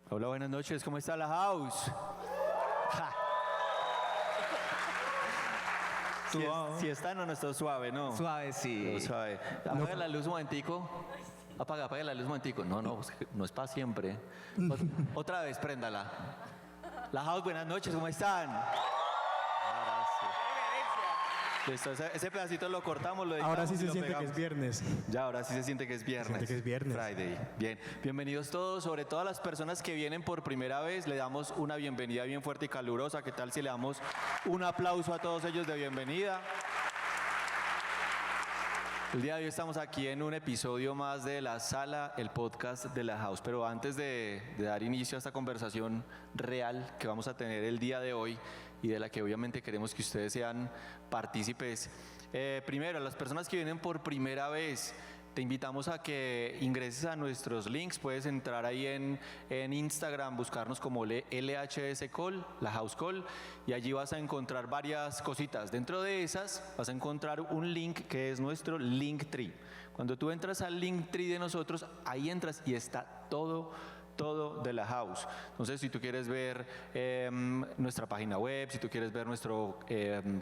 Hola, buenas noches, ¿cómo está la house? Ja. Si está, no está suave, ¿no? Suave, sí. No, suave. Apaga la luz un momentico. Apaga la luz un momentico. No, no es para siempre. Otra vez, préndala. La house, buenas noches, ¿cómo están? Ahora sí. Listo, ese pedacito lo cortamos, lo editamos. Ahora sí y se lo siente que pegamos. es viernes. Ya, ahora sí se siente que es viernes. Se siente que es viernes. Friday. Bien. Bienvenidos todos, sobre todo a las personas que vienen por primera vez. Le damos una bienvenida bien fuerte y calurosa. ¿Qué tal si le damos un aplauso a todos ellos de bienvenida? El día de hoy estamos aquí en un episodio más de La Sala, el podcast de la House. Pero antes de dar inicio a esta conversación real que vamos a tener el día de hoy y de la que obviamente queremos que ustedes sean partícipes, primero, a las personas que vienen por primera vez, te invitamos a que ingreses a nuestros links. Puedes entrar ahí en Instagram, buscarnos como LHS Call, la House Call, y allí vas a encontrar varias cositas. Dentro de esas vas a encontrar un link que es nuestro Linktree. Cuando tú entras al Linktree de nosotros, ahí entras y está todo de la house. Entonces, si tú quieres ver nuestra página web, si tú quieres ver nuestro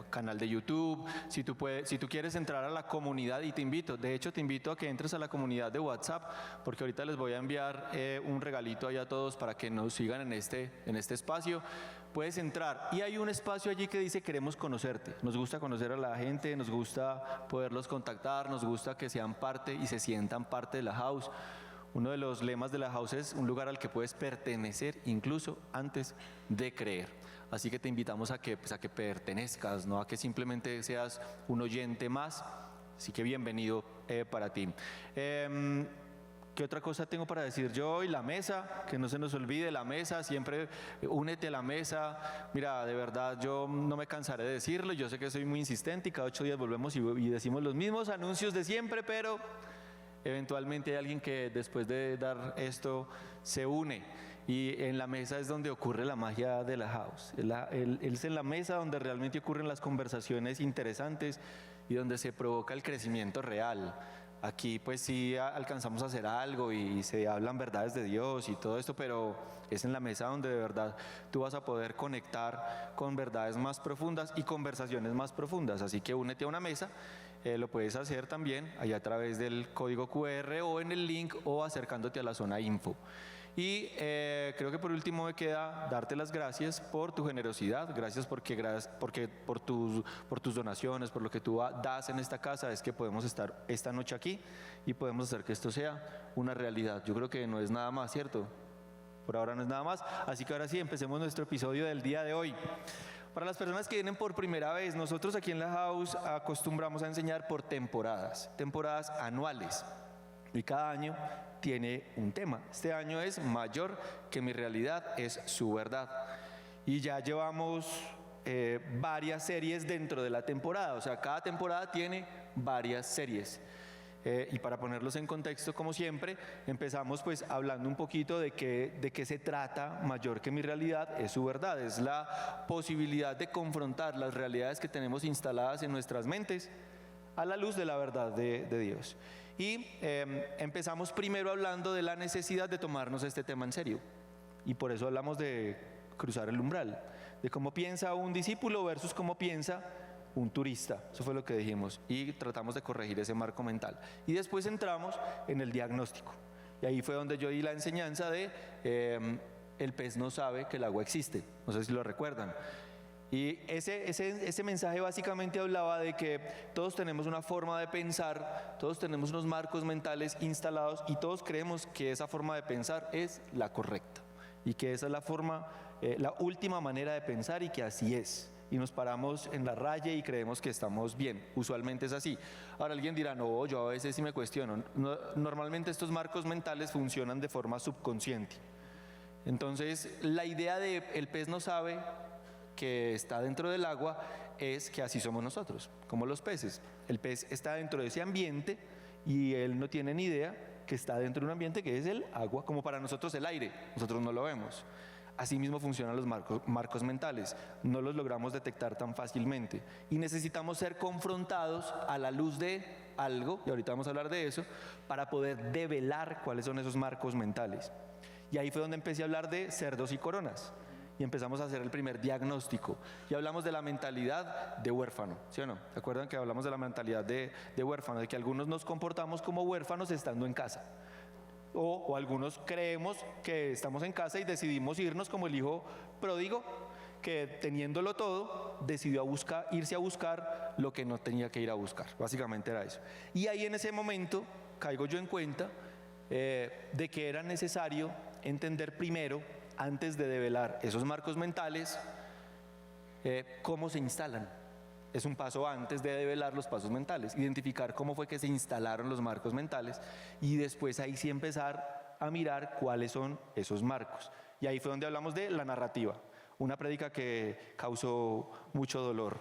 canal de YouTube, si tú quieres entrar a la comunidad, y te invito a que entres a la comunidad de WhatsApp, porque ahorita les voy a enviar un regalito allá a todos para que nos sigan en este espacio. Puedes entrar y hay un espacio allí que dice queremos conocerte. Nos gusta conocer a la gente, nos gusta poderlos contactar, nos gusta que sean parte y se sientan parte de la house. Uno de los lemas de la house es un lugar al que puedes pertenecer incluso antes de creer. Así que te invitamos a que pertenezcas, no a que simplemente seas un oyente más. Así que bienvenido para ti. ¿Qué otra cosa tengo para decir yo hoy? La mesa, que no se nos olvide la mesa, siempre únete a la mesa. Mira, de verdad yo no me cansaré de decirlo, yo sé que soy muy insistente y cada 8 días volvemos y decimos los mismos anuncios de siempre, pero eventualmente hay alguien que después de dar esto se une, y en la mesa es donde ocurre la magia de la house. Es en la mesa donde realmente ocurren las conversaciones interesantes y donde se provoca el crecimiento real. Aquí pues sí alcanzamos a hacer algo y se hablan verdades de Dios y todo esto, pero es en la mesa donde de verdad tú vas a poder conectar con verdades más profundas y conversaciones más profundas. Así que únete a una mesa, lo puedes hacer también allá a través del código QR o en el link o acercándote a la zona info. Y creo que por último me queda darte las gracias por tu generosidad. Gracias porque por tus donaciones, por lo que tú das en esta casa, es que podemos estar esta noche aquí y podemos hacer que esto sea una realidad. Yo creo que no es nada más, ¿cierto? Por ahora no es nada más. Así que ahora sí, empecemos nuestro episodio del día de hoy. Para las personas que vienen por primera vez, nosotros aquí en la house acostumbramos a enseñar por temporadas anuales. Y cada año tiene un tema. Este año es Mayor que mi realidad es su verdad. Y ya llevamos varias series dentro de la temporada. O sea, cada temporada tiene varias series. Y para ponerlos en contexto, como siempre, empezamos pues hablando un poquito de qué se trata Mayor que mi realidad es su verdad. Es la posibilidad de confrontar las realidades que tenemos instaladas en nuestras mentes a la luz de la verdad de Dios. Y empezamos primero hablando de la necesidad de tomarnos este tema en serio. Y por eso hablamos de cruzar el umbral, de cómo piensa un discípulo versus cómo piensa un turista. Eso fue lo que dijimos. Y tratamos de corregir ese marco mental. Y después entramos en el diagnóstico. Y ahí fue donde yo di la enseñanza de el pez no sabe que el agua existe. No sé si lo recuerdan. Y ese mensaje básicamente hablaba de que todos tenemos una forma de pensar, todos tenemos unos marcos mentales instalados y todos creemos que esa forma de pensar es la correcta y que esa es la última manera de pensar y que así es. Y nos paramos en la raya y creemos que estamos bien. Usualmente es así. Ahora alguien dirá, no, yo a veces sí me cuestiono. Normalmente estos marcos mentales funcionan de forma subconsciente. Entonces la idea de el pez no sabe que está dentro del agua es que así somos nosotros, como los peces. El pez está dentro de ese ambiente y él no tiene ni idea que está dentro de un ambiente que es el agua, como para nosotros el aire, nosotros no lo vemos. Así mismo funcionan los marcos mentales, no los logramos detectar tan fácilmente y necesitamos ser confrontados a la luz de algo, y ahorita vamos a hablar de eso, para poder develar cuáles son esos marcos mentales. Y ahí fue donde empecé a hablar de cerdos y coronas. Y empezamos a hacer el primer diagnóstico. Y hablamos de la mentalidad de huérfano, ¿sí o no? ¿Se acuerdan que hablamos de la mentalidad de huérfano? De que algunos nos comportamos como huérfanos estando en casa. O algunos creemos que estamos en casa y decidimos irnos como el hijo pródigo, que teniéndolo todo, decidió irse a buscar lo que no tenía que ir a buscar. Básicamente era eso. Y ahí en ese momento caigo yo en cuenta de que era necesario entender primero, antes de develar esos marcos mentales, cómo se instalan. Es un paso antes de develar los pasos mentales, identificar cómo fue que se instalaron los marcos mentales y después ahí sí empezar a mirar cuáles son esos marcos. Y ahí fue donde hablamos de la narrativa, una prédica que causó mucho dolor,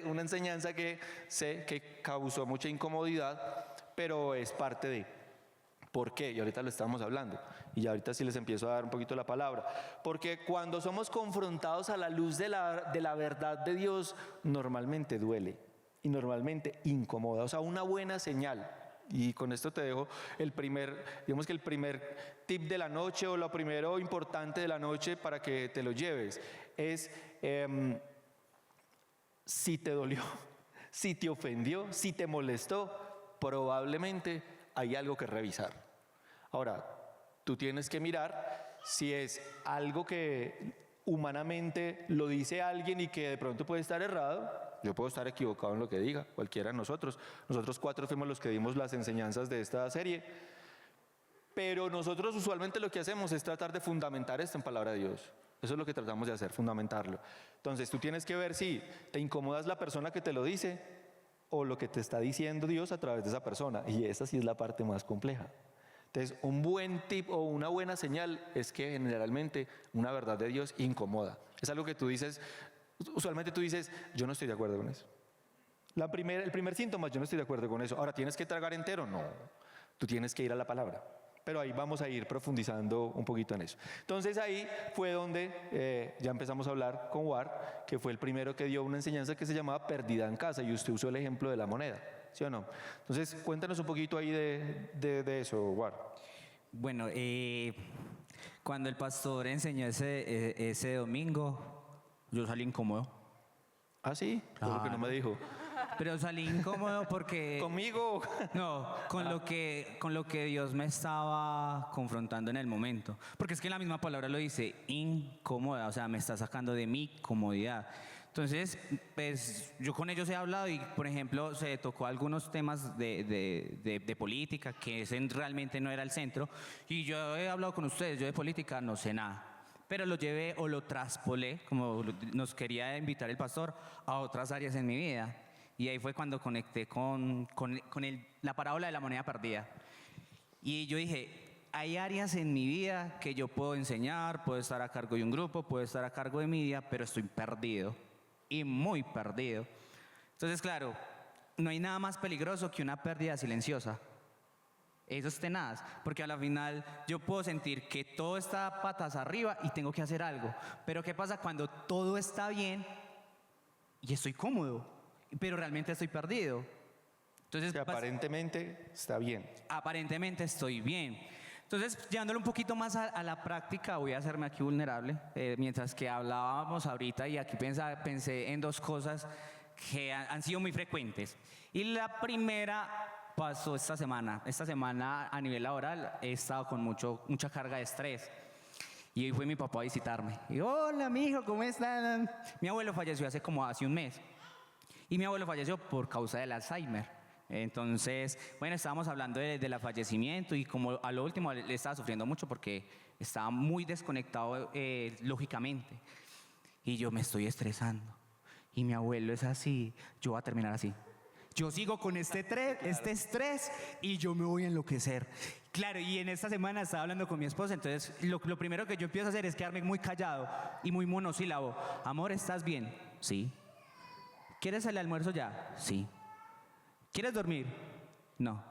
una enseñanza que sé que causó mucha incomodidad, pero es parte de... ¿Por qué? Y ahorita lo estamos hablando. Y ahorita sí les empiezo a dar un poquito la palabra. Porque cuando somos confrontados a la luz de la verdad de Dios, normalmente duele y normalmente incomoda. O sea, una buena señal. Y con esto te dejo digamos que el primer tip de la noche o lo primero importante de la noche para que te lo lleves es si te dolió, si te ofendió, si te molestó, probablemente hay algo que revisar. Ahora, tú tienes que mirar si es algo que humanamente lo dice alguien y que de pronto puede estar errado. Yo puedo estar equivocado en lo que diga, cualquiera de nosotros. Nosotros 4 fuimos los que dimos las enseñanzas de esta serie. Pero nosotros usualmente lo que hacemos es tratar de fundamentar esto en palabra de Dios. Eso es lo que tratamos de hacer, fundamentarlo. Entonces, tú tienes que ver si te incomodas la persona que te lo dice o lo que te está diciendo Dios a través de esa persona. Y esa sí es la parte más compleja. Entonces, un buen tip o una buena señal es que generalmente una verdad de Dios incomoda. Es algo que tú dices, usualmente tú dices, yo no estoy de acuerdo con eso. El primer síntoma, yo no estoy de acuerdo con eso. Ahora, ¿tienes que tragar entero? No, tú tienes que ir a la palabra. Pero ahí vamos a ir profundizando un poquito en eso. Entonces ahí fue donde ya empezamos a hablar con War, que fue el primero que dio una enseñanza que se llamaba Perdida en casa, y usted usó el ejemplo de la moneda. ¿Sí o no? Entonces, cuéntanos un poquito ahí de eso, War. Bueno, cuando el pastor enseñó ese domingo, yo salí incómodo. ¿Ah, sí? Claro. Lo que no me dijo. Pero salí incómodo porque... ¿Conmigo? No, con lo que Dios me estaba confrontando en el momento. Porque es que la misma palabra lo dice, incómoda, o sea, me está sacando de mi comodidad. Entonces, pues yo con ellos he hablado y, por ejemplo, se tocó algunos temas de política, que ese realmente no era el centro. Y yo he hablado con ustedes, yo de política no sé nada. Pero lo llevé o lo traspolé, como nos quería invitar el pastor, a otras áreas en mi vida. Y ahí fue cuando conecté con la parábola de la moneda perdida. Y yo dije, hay áreas en mi vida que yo puedo enseñar, puedo estar a cargo de un grupo, puedo estar a cargo de mi vida, pero estoy perdido. Y muy perdido. Entonces, claro, no hay nada más peligroso que una pérdida silenciosa. Eso es tenaz, porque a la final yo puedo sentir que todo está patas arriba y tengo que hacer algo. Pero ¿qué pasa cuando todo está bien y estoy cómodo, pero realmente estoy perdido? Entonces, que aparentemente está bien. Aparentemente estoy bien. Entonces, llevándolo un poquito más a la práctica, voy a hacerme aquí vulnerable. Mientras que hablábamos ahorita y aquí pensé en 2 cosas que han sido muy frecuentes. Y la primera pasó esta semana. Esta semana a nivel laboral he estado con mucha carga de estrés. Y hoy fue mi papá a visitarme. Y hola, mijo, ¿cómo están? Mi abuelo falleció hace un mes. Y mi abuelo falleció por causa del Alzheimer. Entonces, bueno, estábamos hablando del fallecimiento y como a lo último él estaba sufriendo mucho porque estaba muy desconectado lógicamente. Y yo me estoy estresando. Y mi abuelo es así, yo voy a terminar así. Yo sigo con este estrés y yo me voy a enloquecer. Claro, y en esta semana estaba hablando con mi esposa, entonces lo primero que yo empiezo a hacer es quedarme muy callado y muy monosílabo. Amor, ¿estás bien? Sí. ¿Quieres el almuerzo ya? Sí. ¿Quieres dormir? No.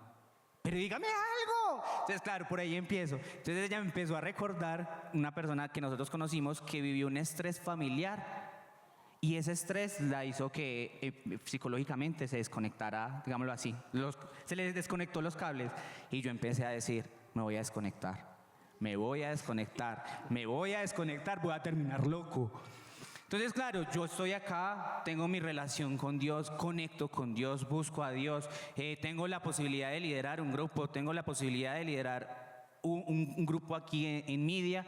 Pero dígame algo. Entonces, claro, por ahí empiezo. Entonces ella me empezó a recordar una persona que nosotros conocimos que vivió un estrés familiar y ese estrés la hizo que psicológicamente se desconectara, digámoslo así. Se le desconectó los cables y yo empecé a decir, me voy a desconectar. me voy a desconectar, voy a terminar loco. Entonces, claro, yo estoy acá, tengo mi relación con Dios, conecto con Dios, busco a Dios, tengo la posibilidad de liderar un grupo, tengo la posibilidad de liderar un grupo aquí en Media,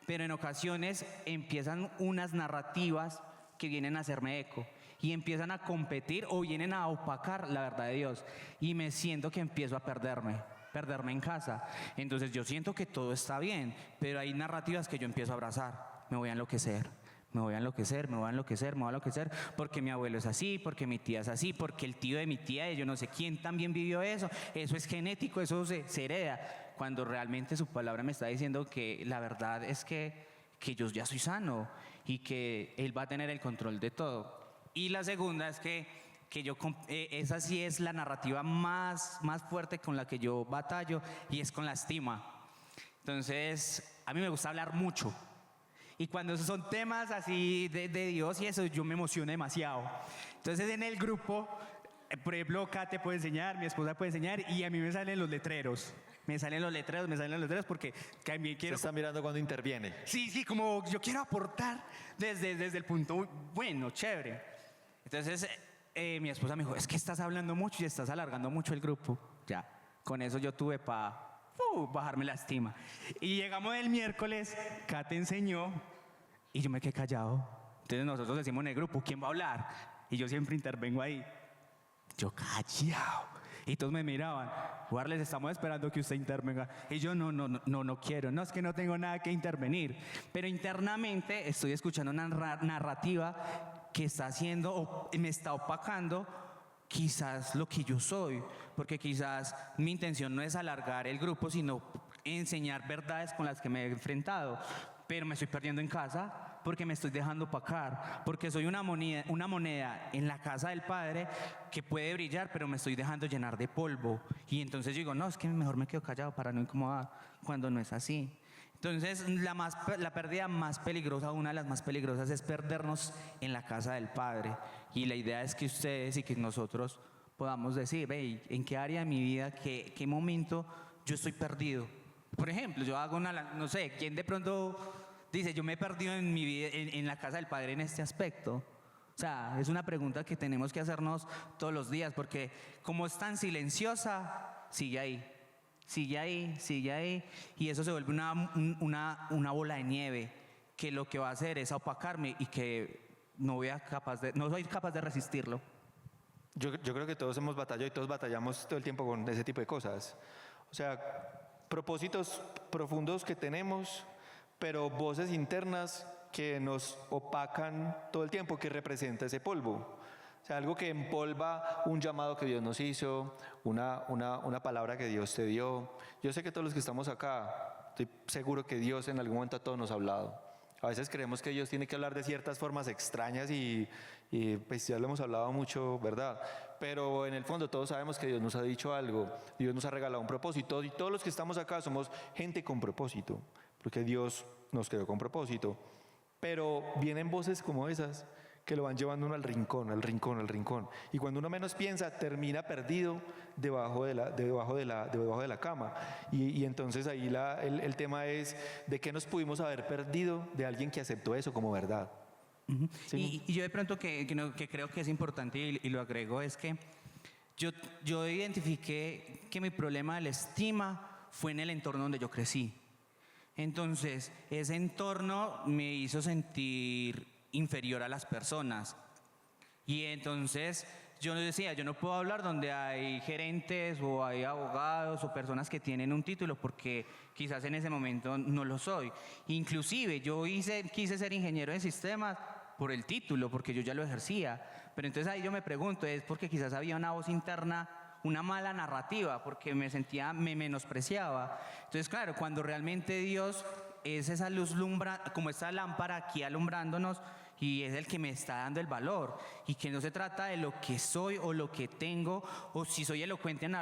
pero en ocasiones empiezan unas narrativas que vienen a hacerme eco y empiezan a competir o vienen a opacar la verdad de Dios y me siento que empiezo a perderme en casa. Entonces yo siento que todo está bien, pero hay narrativas que yo empiezo a abrazar, me voy a enloquecer, porque mi abuelo es así, porque mi tía es así, porque el tío de mi tía, yo no sé quién también vivió eso es genético, eso se hereda, cuando realmente su palabra me está diciendo que la verdad es que yo ya soy sano y que Él va a tener el control de todo. Y la segunda es que esa sí es la narrativa más fuerte con la que yo batallo, y es con la estima. Entonces, a mí me gusta hablar mucho. Y cuando son temas así de Dios y eso, yo me emociono demasiado. Entonces, en el grupo, por ejemplo, Kate puede enseñar, mi esposa puede enseñar, y a mí me salen los letreros. Me salen los letreros porque también quiero... Se está mirando cuando interviene. Sí, como yo quiero aportar desde el punto, bueno, chévere. Entonces, mi esposa me dijo, es que estás hablando mucho y estás alargando mucho el grupo. Ya, con eso yo tuve para bajarme la estima. Y llegamos el miércoles, Kate enseñó y yo me quedé callado. Entonces nosotros decimos en el grupo, ¿quién va a hablar? Y yo siempre intervengo ahí. Yo callado. Y todos me miraban, Warles, estamos esperando que usted intervenga. Y yo no quiero, no es que no tengo nada que intervenir. Pero internamente estoy escuchando una narrativa que está haciendo o me está opacando quizás lo que yo soy, porque quizás mi intención no es alargar el grupo, sino enseñar verdades con las que me he enfrentado, pero me estoy perdiendo en casa porque me estoy dejando opacar, porque soy una moneda en la casa del Padre que puede brillar, pero me estoy dejando llenar de polvo, y entonces yo digo, no, es que mejor me quedo callado para no incomodar, cuando no es así. Entonces, la pérdida más peligrosa, una de las más peligrosas, es perdernos en la casa del Padre. Y la idea es que ustedes y que nosotros podamos decir, hey, ¿en qué área de mi vida, qué momento yo estoy perdido? Por ejemplo, yo hago no sé, ¿quién de pronto dice, yo me he perdido en mi vida, en la casa del Padre en este aspecto? O sea, es una pregunta que tenemos que hacernos todos los días, porque como es tan silenciosa, sigue ahí, y eso se vuelve una bola de nieve que lo que va a hacer es opacarme y que no soy capaz de resistirlo. Yo creo que todos hemos batallado y todos batallamos todo el tiempo con ese tipo de cosas. O sea, propósitos profundos que tenemos, pero voces internas que nos opacan todo el tiempo, que representa ese polvo. O sea, algo que empolva un llamado que Dios nos hizo, una palabra que Dios te dio. Yo sé que todos los que estamos acá, estoy seguro que Dios en algún momento a todos nos ha hablado. A veces creemos que Dios tiene que hablar de ciertas formas extrañas y pues ya lo hemos hablado mucho, ¿verdad? Pero en el fondo todos sabemos que Dios nos ha dicho algo, Dios nos ha regalado un propósito, y todos los que estamos acá somos gente con propósito, porque Dios nos creó con propósito. Pero vienen voces como esas que lo van llevando uno al rincón. Y cuando uno menos piensa, termina perdido debajo de la cama. Y entonces ahí el tema es de qué nos pudimos haber perdido de alguien que aceptó eso como verdad. Uh-huh. ¿Sí? Y yo de pronto que creo que es importante y lo agrego es que yo identifiqué que mi problema de la estima fue en el entorno donde yo crecí. Entonces, ese entorno me hizo sentir inferior a las personas. Y entonces yo decía, yo no puedo hablar donde hay gerentes o hay abogados o personas que tienen un título, porque quizás en ese momento no lo soy. Inclusive yo quise ser ingeniero de sistemas por el título, porque yo ya lo ejercía. Pero entonces ahí yo me pregunto, es porque quizás había una voz interna, una mala narrativa, porque me menospreciaba. Entonces, claro, cuando realmente Dios es esa luz como esta lámpara aquí alumbrándonos, y es el que me está dando el valor, y que no se trata de lo que soy o lo que tengo o si soy elocuente en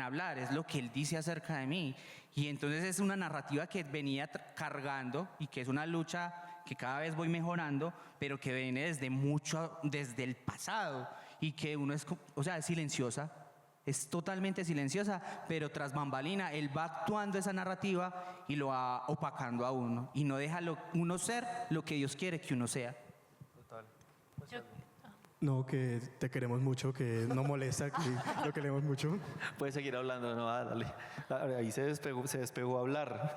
hablar, es lo que Él dice acerca de mí. Y entonces es una narrativa que venía cargando y que es una lucha que cada vez voy mejorando, pero que viene desde el pasado, y que uno es silenciosa. es totalmente silenciosa, pero tras bambalina él va actuando esa narrativa y lo va opacando a uno y no deja uno ser lo que Dios quiere que uno sea. No, que te queremos mucho, que no molesta, que lo queremos mucho. Puedes seguir hablando, no, dale. Ahí se despegó a hablar.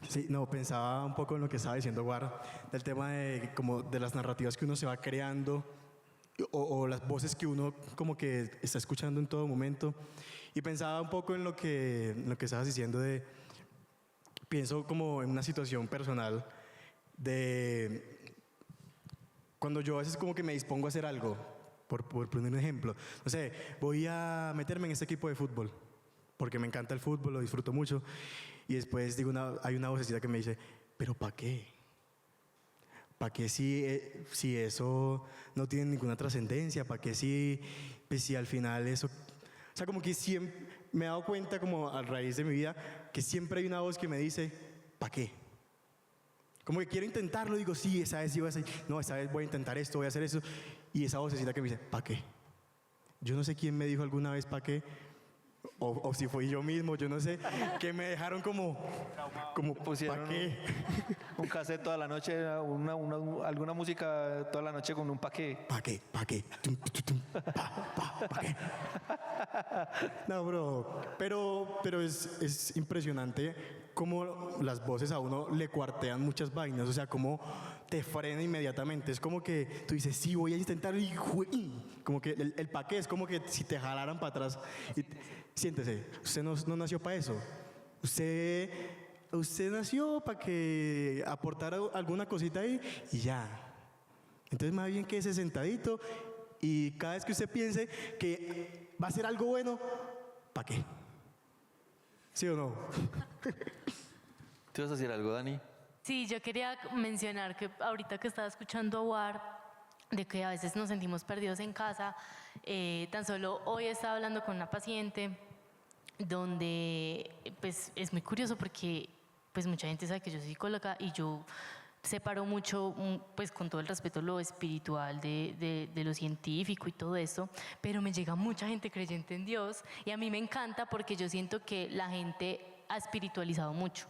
Sí, no, pensaba un poco en lo que estaba diciendo War, del tema de, como de las narrativas que uno se va creando o las voces que uno como que está escuchando en todo momento. Y pensaba un poco en lo que estabas diciendo pienso como en una situación personal de cuando yo a veces como que me dispongo a hacer algo, por poner un ejemplo, no sé, voy a meterme en este equipo de fútbol, porque me encanta el fútbol, lo disfruto mucho, y después hay una vocecita que me dice, ¿pero para qué? ¿Para qué si eso no tiene ninguna trascendencia? ¿Para qué pues si al final eso... O sea, como que siempre me he dado cuenta como a raíz de mi vida que siempre hay una voz que me dice, ¿para qué? Como que quiero intentarlo, digo, sí, esa vez sí voy a hacer, no, esta vez voy a intentar esto, voy a hacer eso. Y esa vocecita que me dice, ¿para qué? Yo no sé quién me dijo alguna vez ¿para qué? O si fui yo mismo, yo no sé, que me dejaron como Pusieron ¿para qué? un cassette toda la noche, alguna música toda la noche con un paqué. ¿Para qué? ¿Para qué? ¿Para qué? No, bro, pero es impresionante cómo las voces a uno le cuartean muchas vainas, o sea, cómo te frena inmediatamente. Es como que tú dices, sí, voy a intentarlo y como que el paqué es como que si te jalaran para atrás. Siéntese, usted no nació para eso. Usted nació para que aportara alguna cosita ahí y ya. Entonces, más bien quédese sentadito y cada vez que usted piense que va a ser algo bueno, ¿para qué? ¿Sí o no? ¿Tú vas a decir algo, Dani? Sí, yo quería mencionar que ahorita que estaba escuchando a War, de que a veces nos sentimos perdidos en casa, tan solo hoy estaba hablando con una paciente donde pues es muy curioso porque pues mucha gente sabe que yo soy psicóloga y yo separo mucho, pues con todo el respeto, lo espiritual de lo científico y todo eso, pero me llega mucha gente creyente en Dios y a mí me encanta porque yo siento que la gente ha espiritualizado mucho.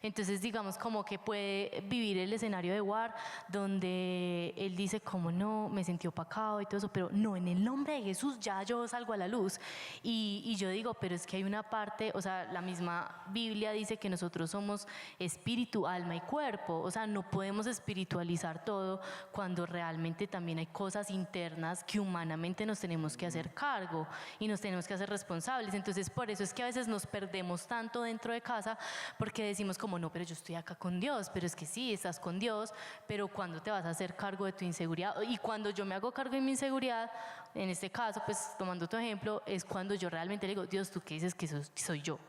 Entonces digamos como que puede vivir el escenario de War donde él dice como no, me sentí opacado y todo eso, pero no, en el nombre de Jesús ya yo salgo a la luz y yo digo, pero es que hay una parte, o sea, la misma Biblia dice que nosotros somos espíritu, alma y cuerpo, o sea, no podemos espiritualizar todo cuando realmente también hay cosas internas que humanamente nos tenemos que hacer cargo y nos tenemos que hacer responsables. Entonces por eso es que a veces nos perdemos tanto dentro de casa porque decimos como no, pero yo estoy acá con Dios, pero es que sí, estás con Dios, pero cuando te vas a hacer cargo de tu inseguridad, y cuando yo me hago cargo de mi inseguridad, en este caso, pues tomando tu ejemplo, es cuando yo realmente le digo, Dios, ¿tú qué dices que soy yo? O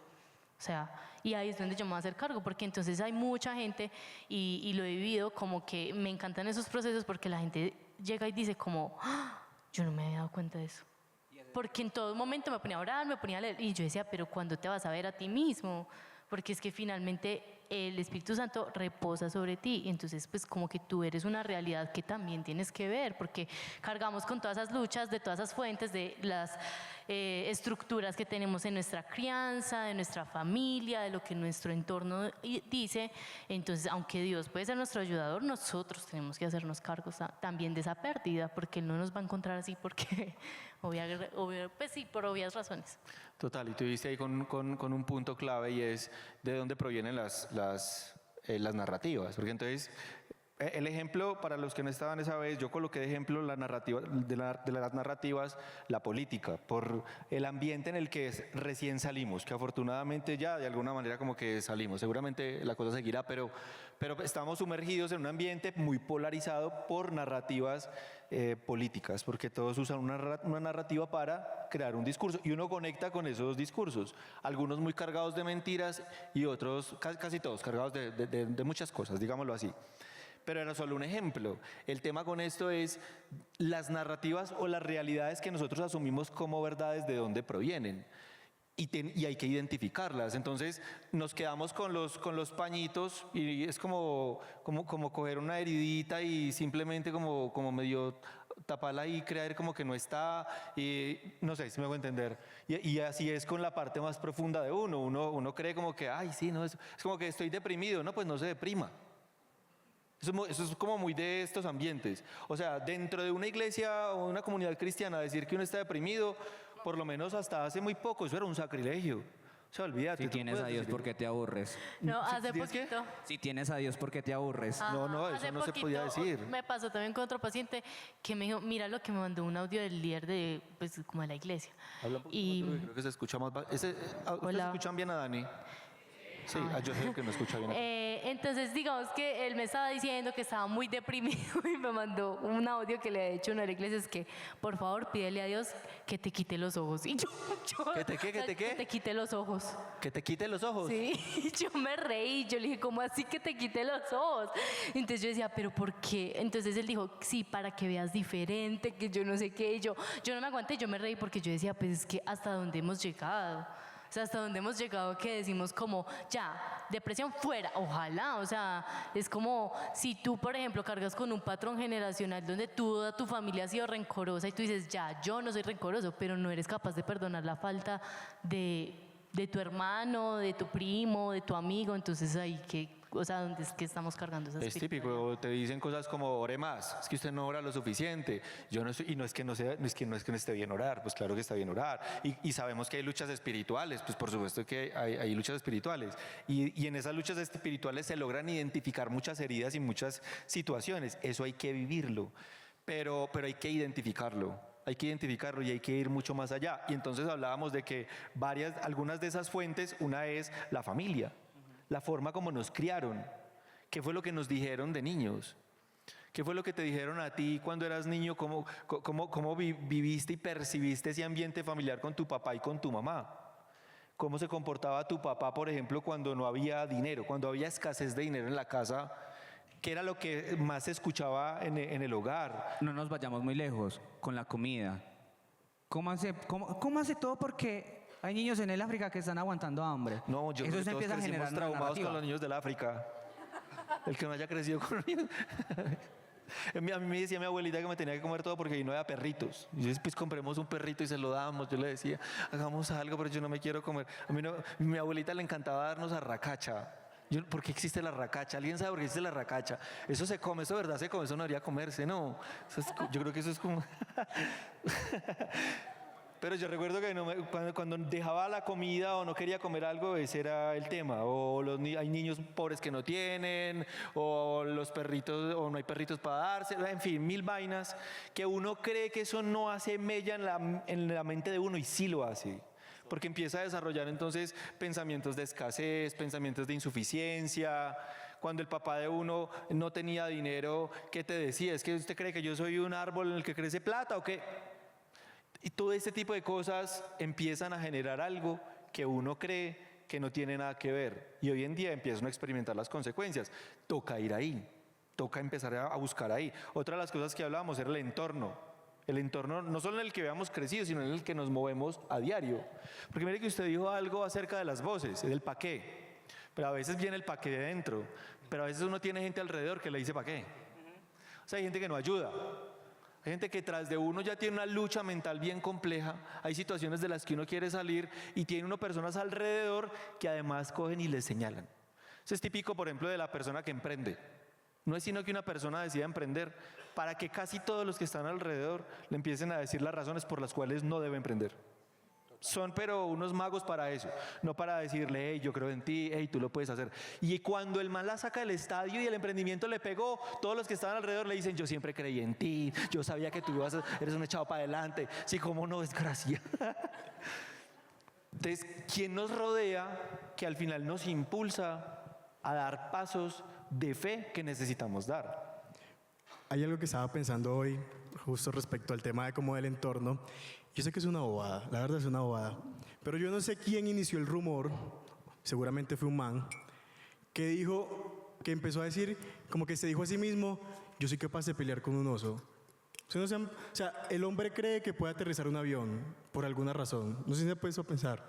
sea, y ahí es donde yo me voy a hacer cargo, porque entonces hay mucha gente, y lo he vivido, como que me encantan esos procesos, porque la gente llega y dice como, ¡ah! Yo no me había dado cuenta de eso. Porque en todo momento me ponía a orar, me ponía a leer, y yo decía, pero ¿cuándo te vas a ver a ti mismo? Porque es que finalmente el Espíritu Santo reposa sobre ti, y entonces pues como que tú eres una realidad que también tienes que ver, porque cargamos con todas esas luchas, de todas esas fuentes, de las estructuras que tenemos en nuestra crianza, de nuestra familia, de lo que nuestro entorno dice. Entonces, aunque Dios puede ser nuestro ayudador, nosotros tenemos que hacernos cargos también de esa pérdida, porque Él no nos va a encontrar así, porque pues sí, por obvias razones. Total, y tú viste ahí con un punto clave y es de dónde provienen las narrativas. Porque entonces, el ejemplo, para los que no estaban esa vez, yo coloqué de ejemplo la narrativa, de las narrativas, la política, por el ambiente en el que recién salimos, que afortunadamente ya de alguna manera como que salimos. Seguramente la cosa seguirá, pero estamos sumergidos en un ambiente muy polarizado por narrativas políticas, porque todos usan una narrativa para crear un discurso y uno conecta con esos discursos, algunos muy cargados de mentiras y otros, casi todos, cargados de muchas cosas, digámoslo así. Pero era solo un ejemplo. El tema con esto es las narrativas o las realidades que nosotros asumimos como verdades, de dónde provienen. Y hay que identificarlas. Entonces nos quedamos con los pañitos y es como coger una heridita y simplemente como medio taparla y creer como que no está, y no sé si me hago entender. Y así es con la parte más profunda de uno cree como que, ay, sí, no, es como que estoy deprimido, no, pues no se deprima. Eso es como muy de estos ambientes. O sea, dentro de una iglesia o una comunidad cristiana, decir que uno está deprimido, por lo menos hasta hace muy poco, eso era un sacrilegio. O sea, olvídate. Si tú tienes puedes a Dios, decir- ¿por qué te aburres? No, ¿Sí hace tienes qué? poquito. Si tienes a Dios, ¿por qué te aburres? No, no, eso hace no se podía poquito decir. Me pasó también con otro paciente que me dijo, mira lo que me mandó un audio del líder de, pues, como de la iglesia. Habla un poquito Y- más duro, creo que se escucha más. ¿Ustedes Hola. escuchan bien a Dani? Sí, yo sé que no escucha bien. Entonces, digamos que él me estaba diciendo que estaba muy deprimido y me mandó un audio que le ha hecho una de la iglesia, es que, por favor, pídele a Dios que te quite los ojos. Y yo ¿Que te qué, que te qué? Que te quite los ojos. Que te quite los ojos. Sí, y yo me reí, yo le dije, ¿cómo así que te quite los ojos? Entonces yo decía, ¿pero por qué? Entonces él dijo, sí, para que veas diferente, que yo no sé qué. Y yo no me aguanté, yo me reí porque yo decía, pues es que hasta dónde hemos llegado. O sea, hasta dónde hemos llegado que decimos como, ya, depresión fuera, ojalá. O sea, es como si tú, por ejemplo, cargas con un patrón generacional donde toda tu familia ha sido rencorosa y tú dices, ya, yo no soy rencoroso, pero no eres capaz de perdonar la falta de tu hermano, de tu primo, de tu amigo. Entonces ahí que, o sea, ¿dónde es que estamos cargando esas Es típico, te dicen cosas como ore más, es que usted no ora lo suficiente. Yo no estoy, y no es que no sea, no es que no esté bien orar, pues claro que está bien orar. Y sabemos que hay luchas espirituales, pues por supuesto que hay luchas espirituales. Y en esas luchas espirituales se logran identificar muchas heridas y muchas situaciones. Eso hay que vivirlo, pero hay que identificarlo. Hay que identificarlo y hay que ir mucho más allá. Y entonces hablábamos de que algunas de esas fuentes, una es la familia, la forma como nos criaron, qué fue lo que nos dijeron de niños, qué fue lo que te dijeron a ti cuando eras niño, cómo viviste y percibiste ese ambiente familiar con tu papá y con tu mamá. Cómo se comportaba tu papá, por ejemplo, cuando no había dinero, cuando había escasez de dinero en la casa. ¿Qué era lo que más se escuchaba en el hogar? No nos vayamos muy lejos con la comida. ¿Cómo hace todo? Porque hay niños en el África que están aguantando hambre. No, yo Eso creo que se todos empieza a crecimos generar una traumados narrativa. con los niños del África. El que no haya crecido con los niños. A mí me decía mi abuelita que me tenía que comer todo porque ahí no había perritos. Y yo decía, pues compremos un perrito y se lo damos. Yo le decía, hagamos algo, pero yo no me quiero comer. A mí no, mi abuelita le encantaba darnos arracacha. ¿Por qué existe la arracacha? ¿Alguien sabe por qué existe la arracacha? Eso se come, eso de verdad se come, eso no debería comerse, no. Yo creo que eso es como... Pero yo recuerdo que cuando dejaba la comida o no quería comer algo, ese era el tema. O hay niños pobres que no tienen, o los perritos, o no hay perritos para darse, en fin, mil vainas que uno cree que eso no hace mella en la mente de uno y sí lo hace. Porque empieza a desarrollar entonces pensamientos de escasez, pensamientos de insuficiencia. Cuando el papá de uno no tenía dinero, ¿qué te decía? ¿Es que usted cree que yo soy un árbol en el que crece plata o qué? Y todo este tipo de cosas empiezan a generar algo que uno cree que no tiene nada que ver. Y hoy en día empiezan a experimentar las consecuencias. Toca ir ahí, toca empezar a buscar ahí. Otra de las cosas que hablábamos era el entorno. El entorno no solo en el que habíamos crecido, sino en el que nos movemos a diario. Porque mire que usted dijo algo acerca de las voces, del pa' qué. Pero a veces viene el pa' qué de dentro. Pero a veces uno tiene gente alrededor que le dice pa' qué. O sea, hay gente que no ayuda. Hay gente que tras de uno ya tiene una lucha mental bien compleja. Hay situaciones de las que uno quiere salir y tiene uno personas alrededor que además cogen y le señalan. Eso es típico, por ejemplo, de la persona que emprende. No es sino que una persona decida emprender para que casi todos los que están alrededor le empiecen a decir las razones por las cuales no debe emprender. Son pero unos magos para eso, no para decirle, hey, yo creo en ti, hey, tú lo puedes hacer. Y cuando el man la saca del estadio y el emprendimiento le pegó, todos los que estaban alrededor le dicen, yo siempre creí en ti, yo sabía que tú eres un echado para adelante. Sí, cómo no, desgracia. Entonces, ¿quién nos rodea que al final nos impulsa a dar pasos de fe que necesitamos dar? Hay algo que estaba pensando hoy, justo respecto al tema de como del entorno. Yo sé que es una bobada, la verdad es una bobada, pero yo no sé quién inició el rumor, seguramente fue un man, que dijo, que empezó a decir, como que se dijo a sí mismo, yo soy capaz de pelear con un oso. O sea, el hombre cree que puede aterrizar un avión por alguna razón. No sé si se puede eso pensar.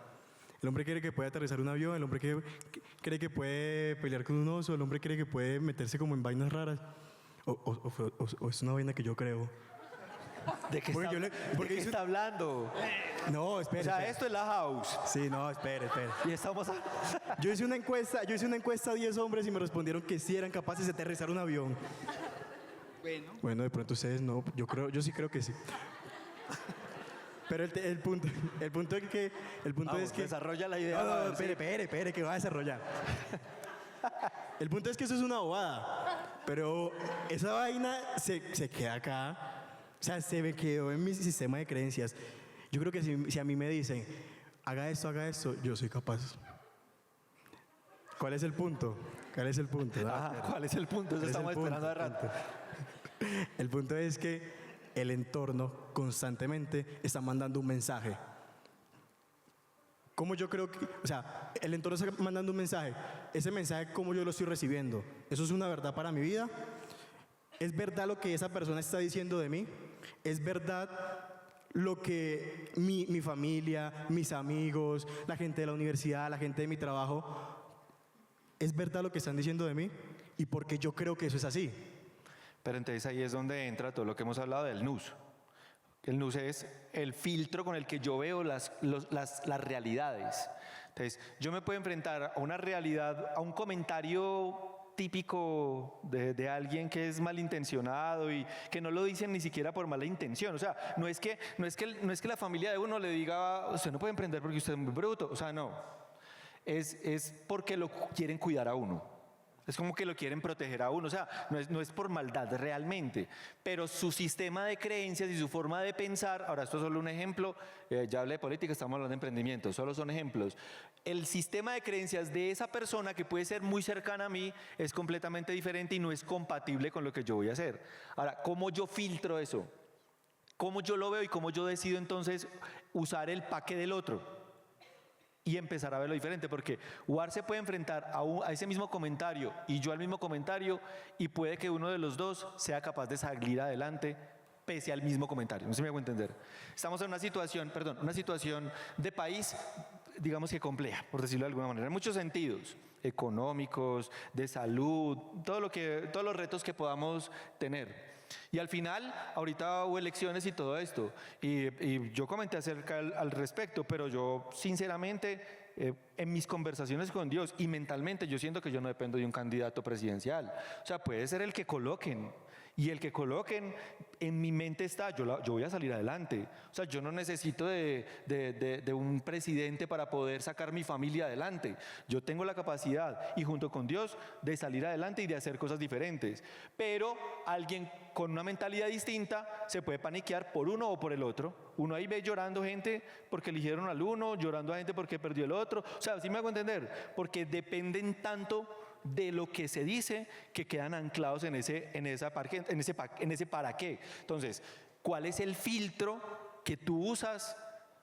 El hombre cree que puede aterrizar un avión, el hombre cree que puede pelear con un oso, el hombre cree que puede meterse como en vainas raras. O es una vaina que yo creo. ¿De qué, Porque está, yo le- ¿de porque qué hice- está hablando? No, O espere. sea, espere. esto es la house. Sí, no, espere. Y estamos... Yo hice una encuesta a 10 hombres y me respondieron que sí eran capaces de aterrizar un avión. Bueno, de pronto ustedes no, yo sí creo que sí. Pero el punto es que, Vamos, es que desarrolla la idea. No, a ver, espere, que va a desarrollar. El punto es que eso es una bobada, pero esa vaina se queda acá. O sea, se me quedó en mi sistema de creencias. Yo creo que si a mí me dicen, haga esto, yo soy capaz. ¿Cuál es el punto? ¿Cuál es el punto? Ajá, ¿cuál es el punto? Eso ¿Cuál es estamos el punto? esperando de rato. El punto es que el entorno constantemente está mandando un mensaje. ¿Cómo yo creo que, o sea, el entorno está mandando un mensaje? Ese mensaje, ¿cómo yo lo estoy recibiendo? ¿Eso es una verdad para mi vida? ¿Es verdad lo que esa persona está diciendo de mí? ¿Es verdad lo que mi familia, mis amigos, la gente de la universidad, la gente de mi trabajo, es verdad lo que están diciendo de mí? ¿Y por qué yo creo que eso es así? Pero entonces ahí es donde entra todo lo que hemos hablado del NUS. El NUS es el filtro con el que yo veo las realidades. Entonces, yo me puedo enfrentar a una realidad, a un comentario típico de alguien que es malintencionado y que no lo dicen ni siquiera por mala intención. O sea, no es que la familia de uno le diga, usted no puede emprender porque usted es muy bruto. O sea, no. Es porque lo quieren cuidar a uno. Es como que lo quieren proteger a uno, o sea, no es por maldad realmente, pero su sistema de creencias y su forma de pensar, ahora esto es solo un ejemplo, ya hablé de política, estamos hablando de emprendimiento, solo son ejemplos. El sistema de creencias de esa persona que puede ser muy cercana a mí es completamente diferente y no es compatible con lo que yo voy a hacer. Ahora, ¿cómo yo filtro eso? ¿Cómo yo lo veo y cómo yo decido entonces usar el paquete del otro? Y empezar a verlo diferente, porque War se puede enfrentar a ese mismo comentario y yo al mismo comentario y puede que uno de los dos sea capaz de salir adelante pese al mismo comentario. No sé si me hago entender. Estamos en una situación de país, digamos que compleja, por decirlo de alguna manera, en muchos sentidos, económicos, de salud, todos los retos que podamos tener. Y al final, ahorita hubo elecciones y todo esto, y yo comenté acerca al respecto, pero yo sinceramente, en mis conversaciones con Dios y mentalmente, yo siento que yo no dependo de un candidato presidencial. O sea, puede ser el que coloquen, y el que coloquen, en mi mente está, yo voy a salir adelante. O sea, yo no necesito de un presidente para poder sacar mi familia adelante. Yo tengo la capacidad, y junto con Dios, de salir adelante y de hacer cosas diferentes. Pero alguien con una mentalidad distinta se puede paniquear por uno o por el otro. Uno ahí ve llorando gente porque eligieron al uno, llorando a gente porque perdió el otro. O sea, ¿sí me hago entender? Porque dependen tanto de lo que se dice que quedan anclados en ese para qué. Entonces, ¿cuál es el filtro que tú usas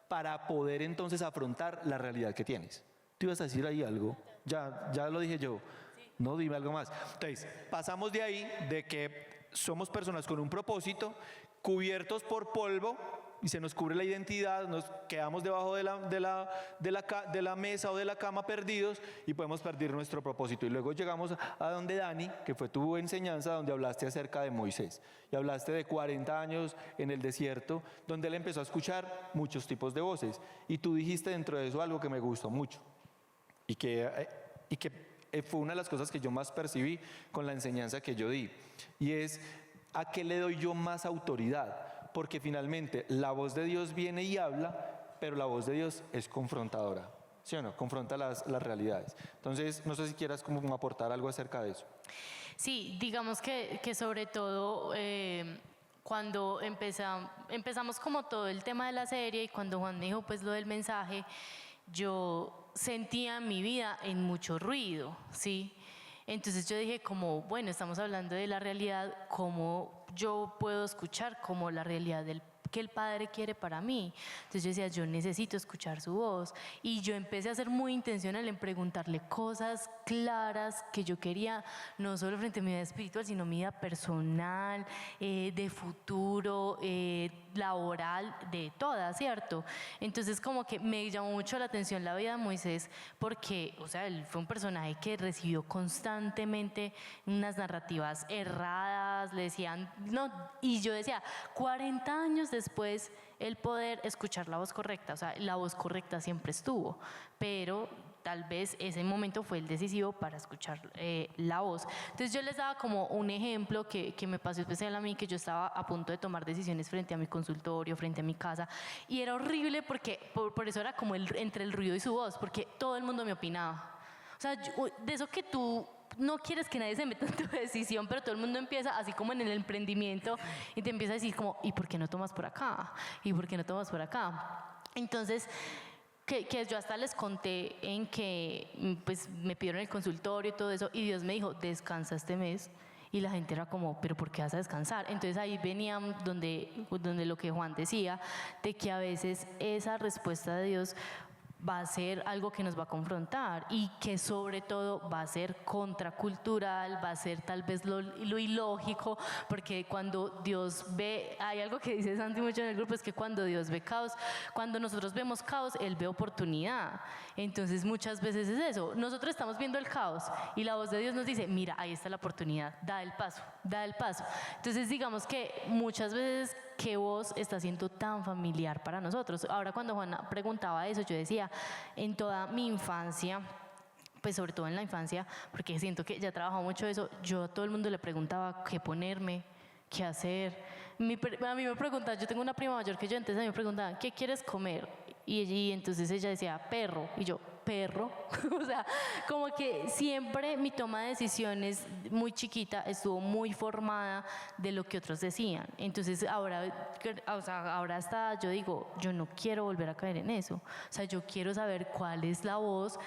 para poder entonces afrontar la realidad que tienes? ¿Tú ibas a decir ahí algo? Ya lo dije yo. No, dime algo más. Entonces, pasamos de ahí de que somos personas con un propósito, cubiertos por polvo, y se nos cubre la identidad, nos quedamos debajo de la mesa o de la cama perdidos y podemos perder nuestro propósito. Y luego llegamos a donde Dani, que fue tu enseñanza, donde hablaste acerca de Moisés. Y hablaste de 40 años en el desierto, donde él empezó a escuchar muchos tipos de voces. Y tú dijiste dentro de eso algo que me gustó mucho y que fue una de las cosas que yo más percibí con la enseñanza que yo di. Y es, ¿a qué le doy yo más autoridad? Porque finalmente la voz de Dios viene y habla, pero la voz de Dios es confrontadora, ¿sí o no? Confronta las realidades. Entonces, no sé si quieras como aportar algo acerca de eso. Sí, digamos que sobre todo cuando empezamos como todo el tema de la serie y cuando Juan me dijo pues lo del mensaje, yo sentía en mi vida en mucho ruido, ¿sí? Entonces yo dije como, bueno, estamos hablando de la realidad, ¿cómo yo puedo escuchar como la realidad que el Padre quiere para mí? Entonces yo decía, yo necesito escuchar su voz. Y yo empecé a ser muy intencional en preguntarle cosas claras que yo quería, no solo frente a mi vida espiritual, sino mi vida personal, de futuro, laboral, de toda, ¿cierto? Entonces como que me llamó mucho la atención la vida de Moisés porque, o sea, él fue un personaje que recibió constantemente unas narrativas erradas, le decían, no, y yo decía, 40 años después, el poder escuchar la voz correcta, o sea, la voz correcta siempre estuvo, pero tal vez ese momento fue el decisivo para escuchar la voz. Entonces yo les daba como un ejemplo que me pasó especial a mí, que yo estaba a punto de tomar decisiones frente a mi consultorio, frente a mi casa, y era horrible porque por eso era como entre el ruido y su voz, porque todo el mundo me opinaba. O sea, de eso que tú no quieres que nadie se meta en tu decisión, pero todo el mundo empieza, así como en el emprendimiento, y te empieza a decir como, ¿y por qué no tomas por acá? ¿Y por qué no tomas por acá? Entonces, que yo hasta les conté en que pues me pidieron el consultorio y todo eso, y Dios me dijo, descansa este mes. Y la gente era como, ¿pero por qué vas a descansar? Entonces ahí venían donde lo que Juan decía, de que a veces esa respuesta de Dios va a ser algo que nos va a confrontar y que sobre todo va a ser contracultural, va a ser tal vez lo ilógico, porque cuando Dios ve, hay algo que dice Santi mucho en el grupo, es que cuando Dios ve caos, cuando nosotros vemos caos, Él ve oportunidad. Entonces muchas veces es eso, nosotros estamos viendo el caos y la voz de Dios nos dice, mira, ahí está la oportunidad, da el paso, da el paso. Entonces digamos que muchas veces, ¿qué voz está siendo tan familiar para nosotros? Ahora cuando Juana preguntaba eso, yo decía, en toda mi infancia, pues sobre todo en la infancia, porque siento que ya he trabajado mucho eso, yo a todo el mundo le preguntaba qué ponerme, qué hacer. A mí me preguntaban, yo tengo una prima mayor que yo, entonces a mí me preguntaban, ¿qué quieres comer? Y entonces ella decía, perro, y yo, perro. O sea, como que siempre mi toma de decisiones muy chiquita estuvo muy formada de lo que otros decían. Entonces ahora hasta yo digo, yo no quiero volver a caer en eso. O sea, yo quiero saber cuál es la voz,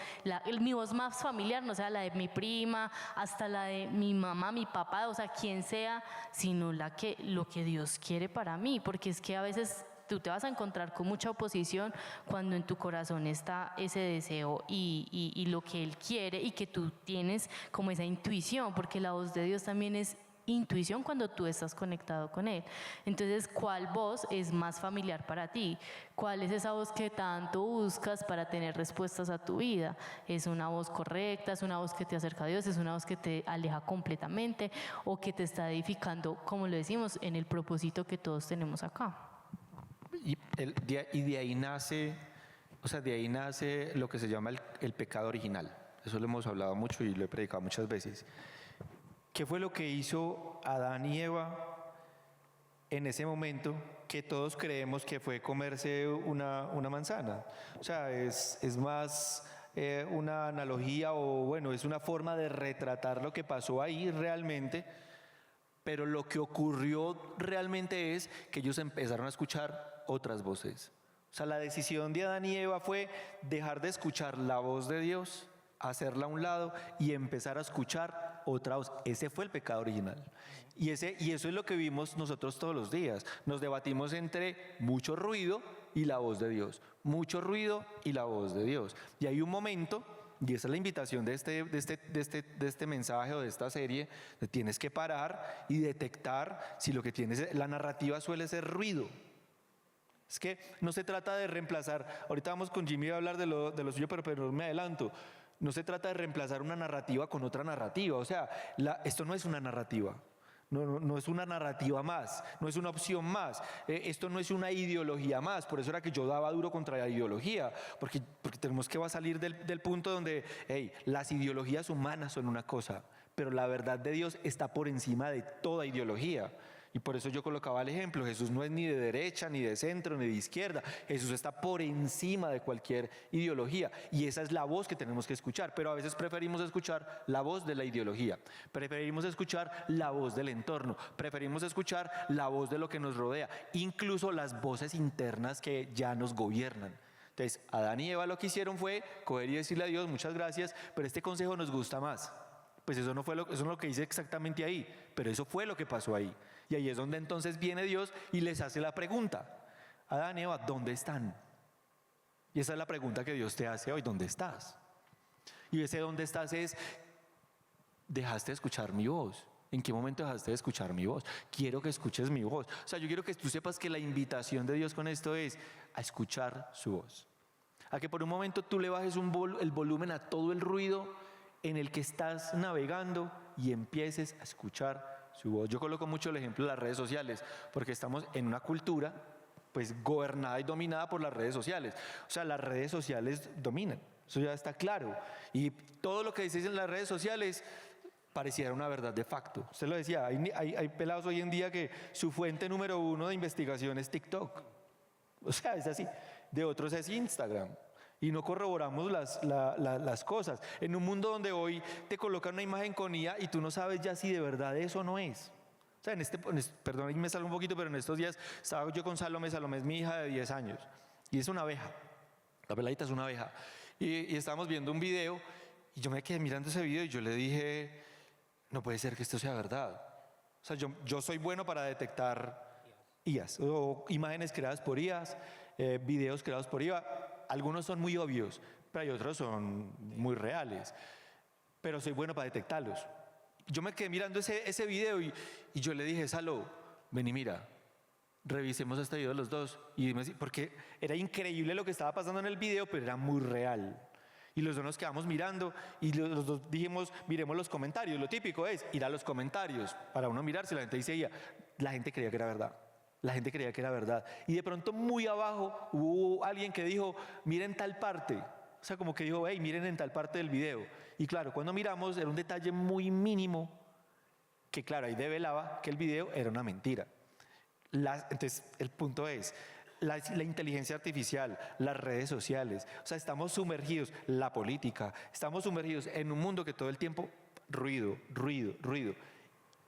mi voz más familiar, no sea la de mi prima, hasta la de mi mamá, mi papá, o sea, quien sea, sino lo que Dios quiere para mí, porque es que a veces tú te vas a encontrar con mucha oposición cuando en tu corazón está ese deseo y lo que Él quiere y que tú tienes como esa intuición, porque la voz de Dios también es intuición cuando tú estás conectado con Él. Entonces, ¿cuál voz es más familiar para ti? ¿Cuál es esa voz que tanto buscas para tener respuestas a tu vida? ¿Es una voz correcta? ¿Es una voz que te acerca a Dios? ¿Es una voz que te aleja completamente? ¿O que te está edificando, como lo decimos, en el propósito que todos tenemos acá? Y de ahí nace, o sea, de ahí nace lo que se llama el pecado original. Eso lo hemos hablado mucho y lo he predicado muchas veces. ¿Qué fue lo que hizo Adán y Eva en ese momento que todos creemos que fue comerse una manzana? O sea, es más una analogía o bueno, es una forma de retratar lo que pasó ahí realmente. Pero lo que ocurrió realmente es que ellos empezaron a escuchar otras voces. O sea, la decisión de Adán y Eva fue dejar de escuchar la voz de Dios, hacerla a un lado y empezar a escuchar otra voz. Ese fue el pecado original. Y eso es lo que vimos nosotros todos los días. Nos debatimos entre mucho ruido y la voz de Dios. Mucho ruido y la voz de Dios. Y hay un momento, y esa es la invitación de este mensaje o de esta serie, te tienes que parar y detectar si lo que tienes, la narrativa suele ser ruido. Es que no se trata de reemplazar, ahorita vamos con Jimmy a hablar de lo suyo, pero no me adelanto. No se trata de reemplazar una narrativa con otra narrativa, o sea, esto no es una narrativa. No es una narrativa más, no es una opción más, esto no es una ideología más, por eso era que yo daba duro contra la ideología, porque tenemos que salir del punto donde las ideologías humanas son una cosa, pero la verdad de Dios está por encima de toda ideología. Y por eso yo colocaba el ejemplo, Jesús no es ni de derecha, ni de centro, ni de izquierda, Jesús está por encima de cualquier ideología y esa es la voz que tenemos que escuchar, pero a veces preferimos escuchar la voz de la ideología, preferimos escuchar la voz del entorno, preferimos escuchar la voz de lo que nos rodea, incluso las voces internas que ya nos gobiernan. Entonces, Adán y Eva lo que hicieron fue coger y decirle a Dios, muchas gracias, pero este consejo nos gusta más. Pues eso no es lo que dice exactamente ahí, pero eso fue lo que pasó ahí. Y ahí es donde entonces viene Dios y les hace la pregunta, Adán y Eva, ¿dónde están? Y esa es la pregunta que Dios te hace hoy, ¿dónde estás? Y ese dónde estás es, dejaste de escuchar mi voz. ¿En qué momento dejaste de escuchar mi voz? Quiero que escuches mi voz. O sea, yo quiero que tú sepas que la invitación de Dios con esto es a escuchar su voz. A que por un momento tú le bajes el volumen a todo el ruido en el que estás navegando y empieces a escuchar su voz. Yo coloco mucho el ejemplo de las redes sociales, porque estamos en una cultura pues gobernada y dominada por las redes sociales. O sea, las redes sociales dominan, eso ya está claro. Y todo lo que dices en las redes sociales pareciera una verdad de facto. Usted lo decía, hay pelados hoy en día que su fuente número 1 de investigación es TikTok. O sea, es así. De otros es Instagram. Y no corroboramos las cosas. En un mundo donde hoy te colocan una imagen con IA y tú no sabes ya si de verdad eso no es. O sea, perdón, ahí me salgo un poquito, pero en estos días estaba yo con Salomé es mi hija de 10 años. Y es una abeja. La peladita es una abeja. Y estábamos viendo un video y yo me quedé mirando ese video y yo le dije, no puede ser que esto sea verdad. O sea, yo soy bueno para detectar IAs o imágenes creadas por IAs, videos creados por IA. Algunos son muy obvios, pero hay otros son muy reales. Pero soy bueno para detectarlos. Yo me quedé mirando ese video y yo le dije, Salo, ven y mira, revisemos este video los dos. Y dime porque era increíble lo que estaba pasando en el video, pero era muy real. Y los dos nos quedamos mirando y los dos dijimos, miremos los comentarios. Lo típico es ir a los comentarios para uno mirar si la gente decía, la gente creía que era verdad. La gente creía que era verdad. Y de pronto muy abajo hubo alguien que dijo, miren tal parte. O sea, como que dijo, hey, miren en tal parte del video. Y claro, cuando miramos era un detalle muy mínimo que claro, ahí develaba que el video era una mentira. Entonces, el punto es, la inteligencia artificial, las redes sociales, o sea, estamos sumergidos, la política, estamos sumergidos en un mundo que todo el tiempo, ruido.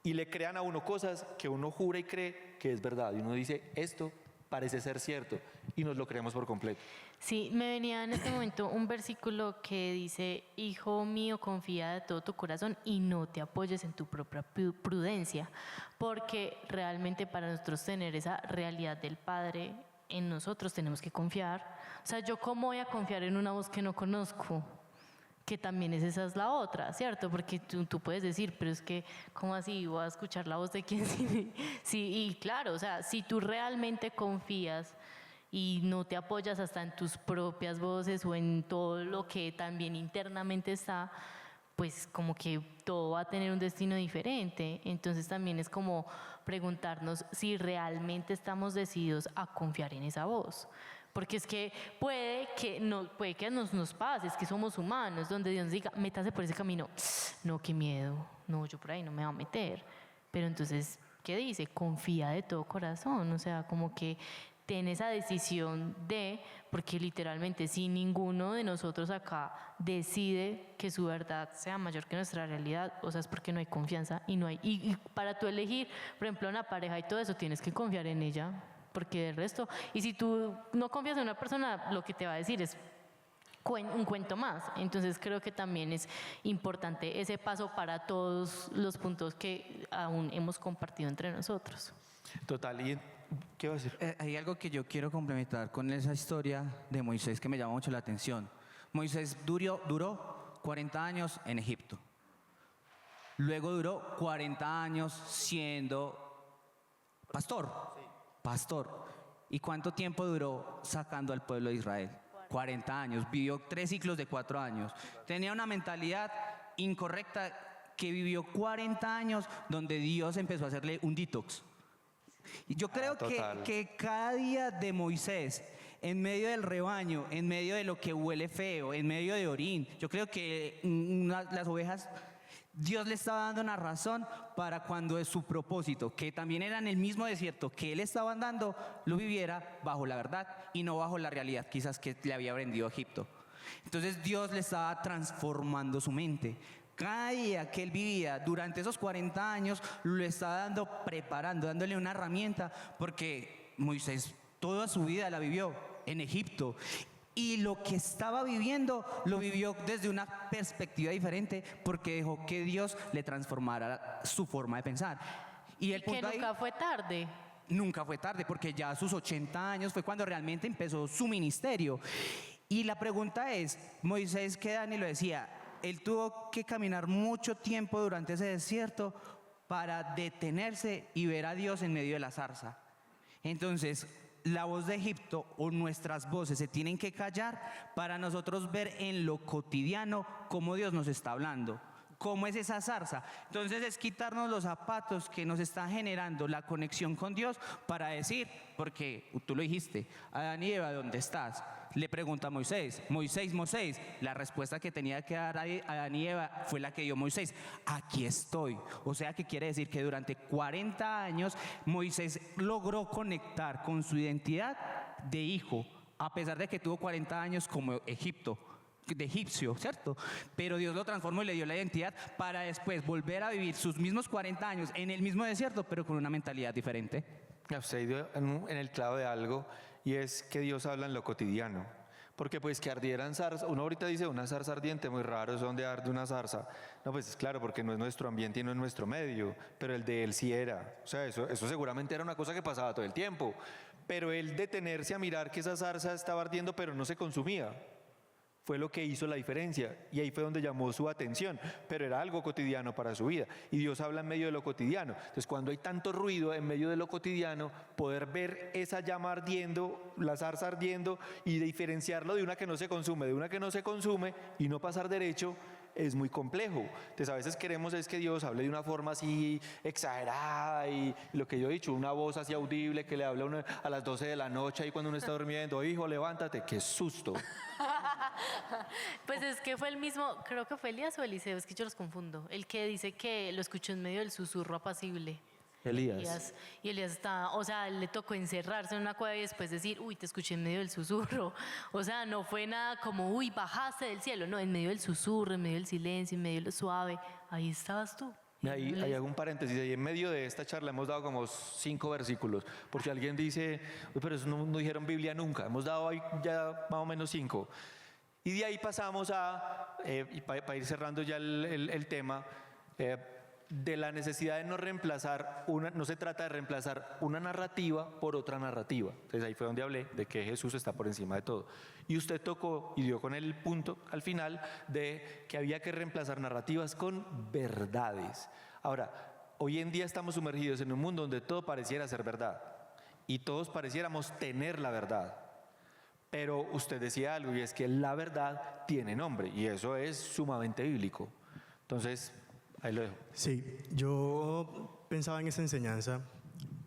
Y le crean a uno cosas que uno jura y cree que es verdad. Y uno dice, esto parece ser cierto. Y nos lo creemos por completo. Sí, me venía en este momento un versículo que dice, hijo mío, confía de todo tu corazón y no te apoyes en tu propia prudencia. Porque realmente para nosotros tener esa realidad del Padre en nosotros tenemos que confiar. O sea, ¿yo cómo voy a confiar en una voz que no conozco? Que también esa es la otra, ¿cierto? Porque tú puedes decir, pero es que, ¿cómo así? ¿Voy a escuchar la voz de quién? Sí, y claro, o sea, si tú realmente confías y no te apoyas hasta en tus propias voces o en todo lo que también internamente está, pues como que todo va a tener un destino diferente. Entonces también es como preguntarnos si realmente estamos decididos a confiar en esa voz. Porque es que puede que nos pase, es que somos humanos, donde Dios diga, métase por ese camino. No, qué miedo, no, yo por ahí no me voy a meter. Pero entonces, ¿qué dice? Confía de todo corazón, o sea, como que ten esa decisión porque literalmente si ninguno de nosotros acá decide que su verdad sea mayor que nuestra realidad, o sea, es porque no hay confianza y no hay. Y para tú elegir, por ejemplo, una pareja y todo eso, tienes que confiar en ella. Porque del resto, y si tú no confías en una persona, lo que te va a decir es un cuento más. Entonces creo que también es importante ese paso para todos los puntos que aún hemos compartido entre nosotros. Total, ¿y qué va a decir? Hay algo que yo quiero complementar con esa historia de Moisés que me llama mucho la atención. Moisés duró 40 años en Egipto. Luego duró 40 años siendo pastor. ¿Y cuánto tiempo duró sacando al pueblo de Israel? 40 años. Vivió 3 ciclos de 4 años. Tenía una mentalidad incorrecta que vivió 40 años donde Dios empezó a hacerle un detox. Y yo creo que cada día de Moisés, en medio del rebaño, en medio de lo que huele feo, en medio de orín, yo creo que las ovejas, Dios le estaba dando una razón para cuando es su propósito, que también era en el mismo desierto que él estaba andando, lo viviera bajo la verdad y no bajo la realidad quizás que le había vendido a Egipto. Entonces Dios le estaba transformando su mente. Cada día que él vivía durante esos 40 años lo estaba preparando, dándole una herramienta, porque Moisés toda su vida la vivió en Egipto. Y lo que estaba viviendo, lo vivió desde una perspectiva diferente porque dejó que Dios le transformara su forma de pensar. Y el punto que nunca fue tarde. Nunca fue tarde, porque ya a sus 80 años fue cuando realmente empezó su ministerio. Y la pregunta es, Moisés, que Dani lo decía, él tuvo que caminar mucho tiempo durante ese desierto para detenerse y ver a Dios en medio de la zarza. Entonces, la voz de Egipto o nuestras voces se tienen que callar para nosotros ver en lo cotidiano cómo Dios nos está hablando. ¿Cómo es esa zarza? Entonces es quitarnos los zapatos que nos están generando la conexión con Dios para decir, porque tú lo dijiste, Adán y Eva, ¿dónde estás? Le pregunta a Moisés, Moisés, la respuesta que tenía que dar a Adán y Eva fue la que dio Moisés, aquí estoy. O sea que quiere decir que durante 40 años Moisés logró conectar con su identidad de hijo, a pesar de que tuvo 40 años como de egipcio, ¿cierto? Pero Dios lo transformó y le dio la identidad para después volver a vivir sus mismos 40 años en el mismo desierto, pero con una mentalidad diferente. Usted dio en el clavo de algo, y es que Dios habla en lo cotidiano. Porque pues que ardieran zarza, uno ahorita dice una zarza ardiente, muy raro, ¿es donde arde una zarza? No, pues es claro, porque no es nuestro ambiente y no es nuestro medio, pero el de él sí era. O sea, eso seguramente era una cosa que pasaba todo el tiempo. Pero él detenerse a mirar que esa zarza estaba ardiendo, pero no se consumía, fue lo que hizo la diferencia, y ahí fue donde llamó su atención, pero era algo cotidiano para su vida, y Dios habla en medio de lo cotidiano. Entonces, cuando hay tanto ruido en medio de lo cotidiano, poder ver esa llama ardiendo, la zarza ardiendo, y diferenciarlo de una que no se consume, de una que no se consume, y no pasar derecho, es muy complejo. Entonces, a veces queremos es que Dios hable de una forma así exagerada, y lo que yo he dicho, una voz así audible que le habla a uno a las 12 de la noche, ahí cuando uno está durmiendo, hijo, levántate, qué susto. Pues es que fue el mismo, creo que fue Elías o Eliseo, es que yo los confundo, el que dice que lo escuchó en medio del susurro apacible. Elías. Y Elías está, o sea, le tocó encerrarse en una cueva y después decir, uy, te escuché en medio del susurro. O sea, no fue nada como, uy, bajaste del cielo, no, en medio del susurro, en medio del silencio, en medio de lo suave, ahí estabas tú. Ahí hago un paréntesis, ahí en medio de esta charla hemos dado como 5 versículos, por si alguien dice, "Uy, pero eso no dijeron Biblia nunca", hemos dado ahí ya más o menos 5. Y de ahí pasamos a, para ir cerrando ya el tema, de la necesidad de no reemplazar, no se trata de reemplazar una narrativa por otra narrativa. Entonces ahí fue donde hablé de que Jesús está por encima de todo. Y usted tocó y dio con el punto al final de que había que reemplazar narrativas con verdades. Ahora, hoy en día estamos sumergidos en un mundo donde todo pareciera ser verdad y todos pareciéramos tener la verdad. Pero usted decía algo, y es que la verdad tiene nombre, y eso es sumamente bíblico. Entonces, ahí lo dejo. Sí, yo pensaba en esa enseñanza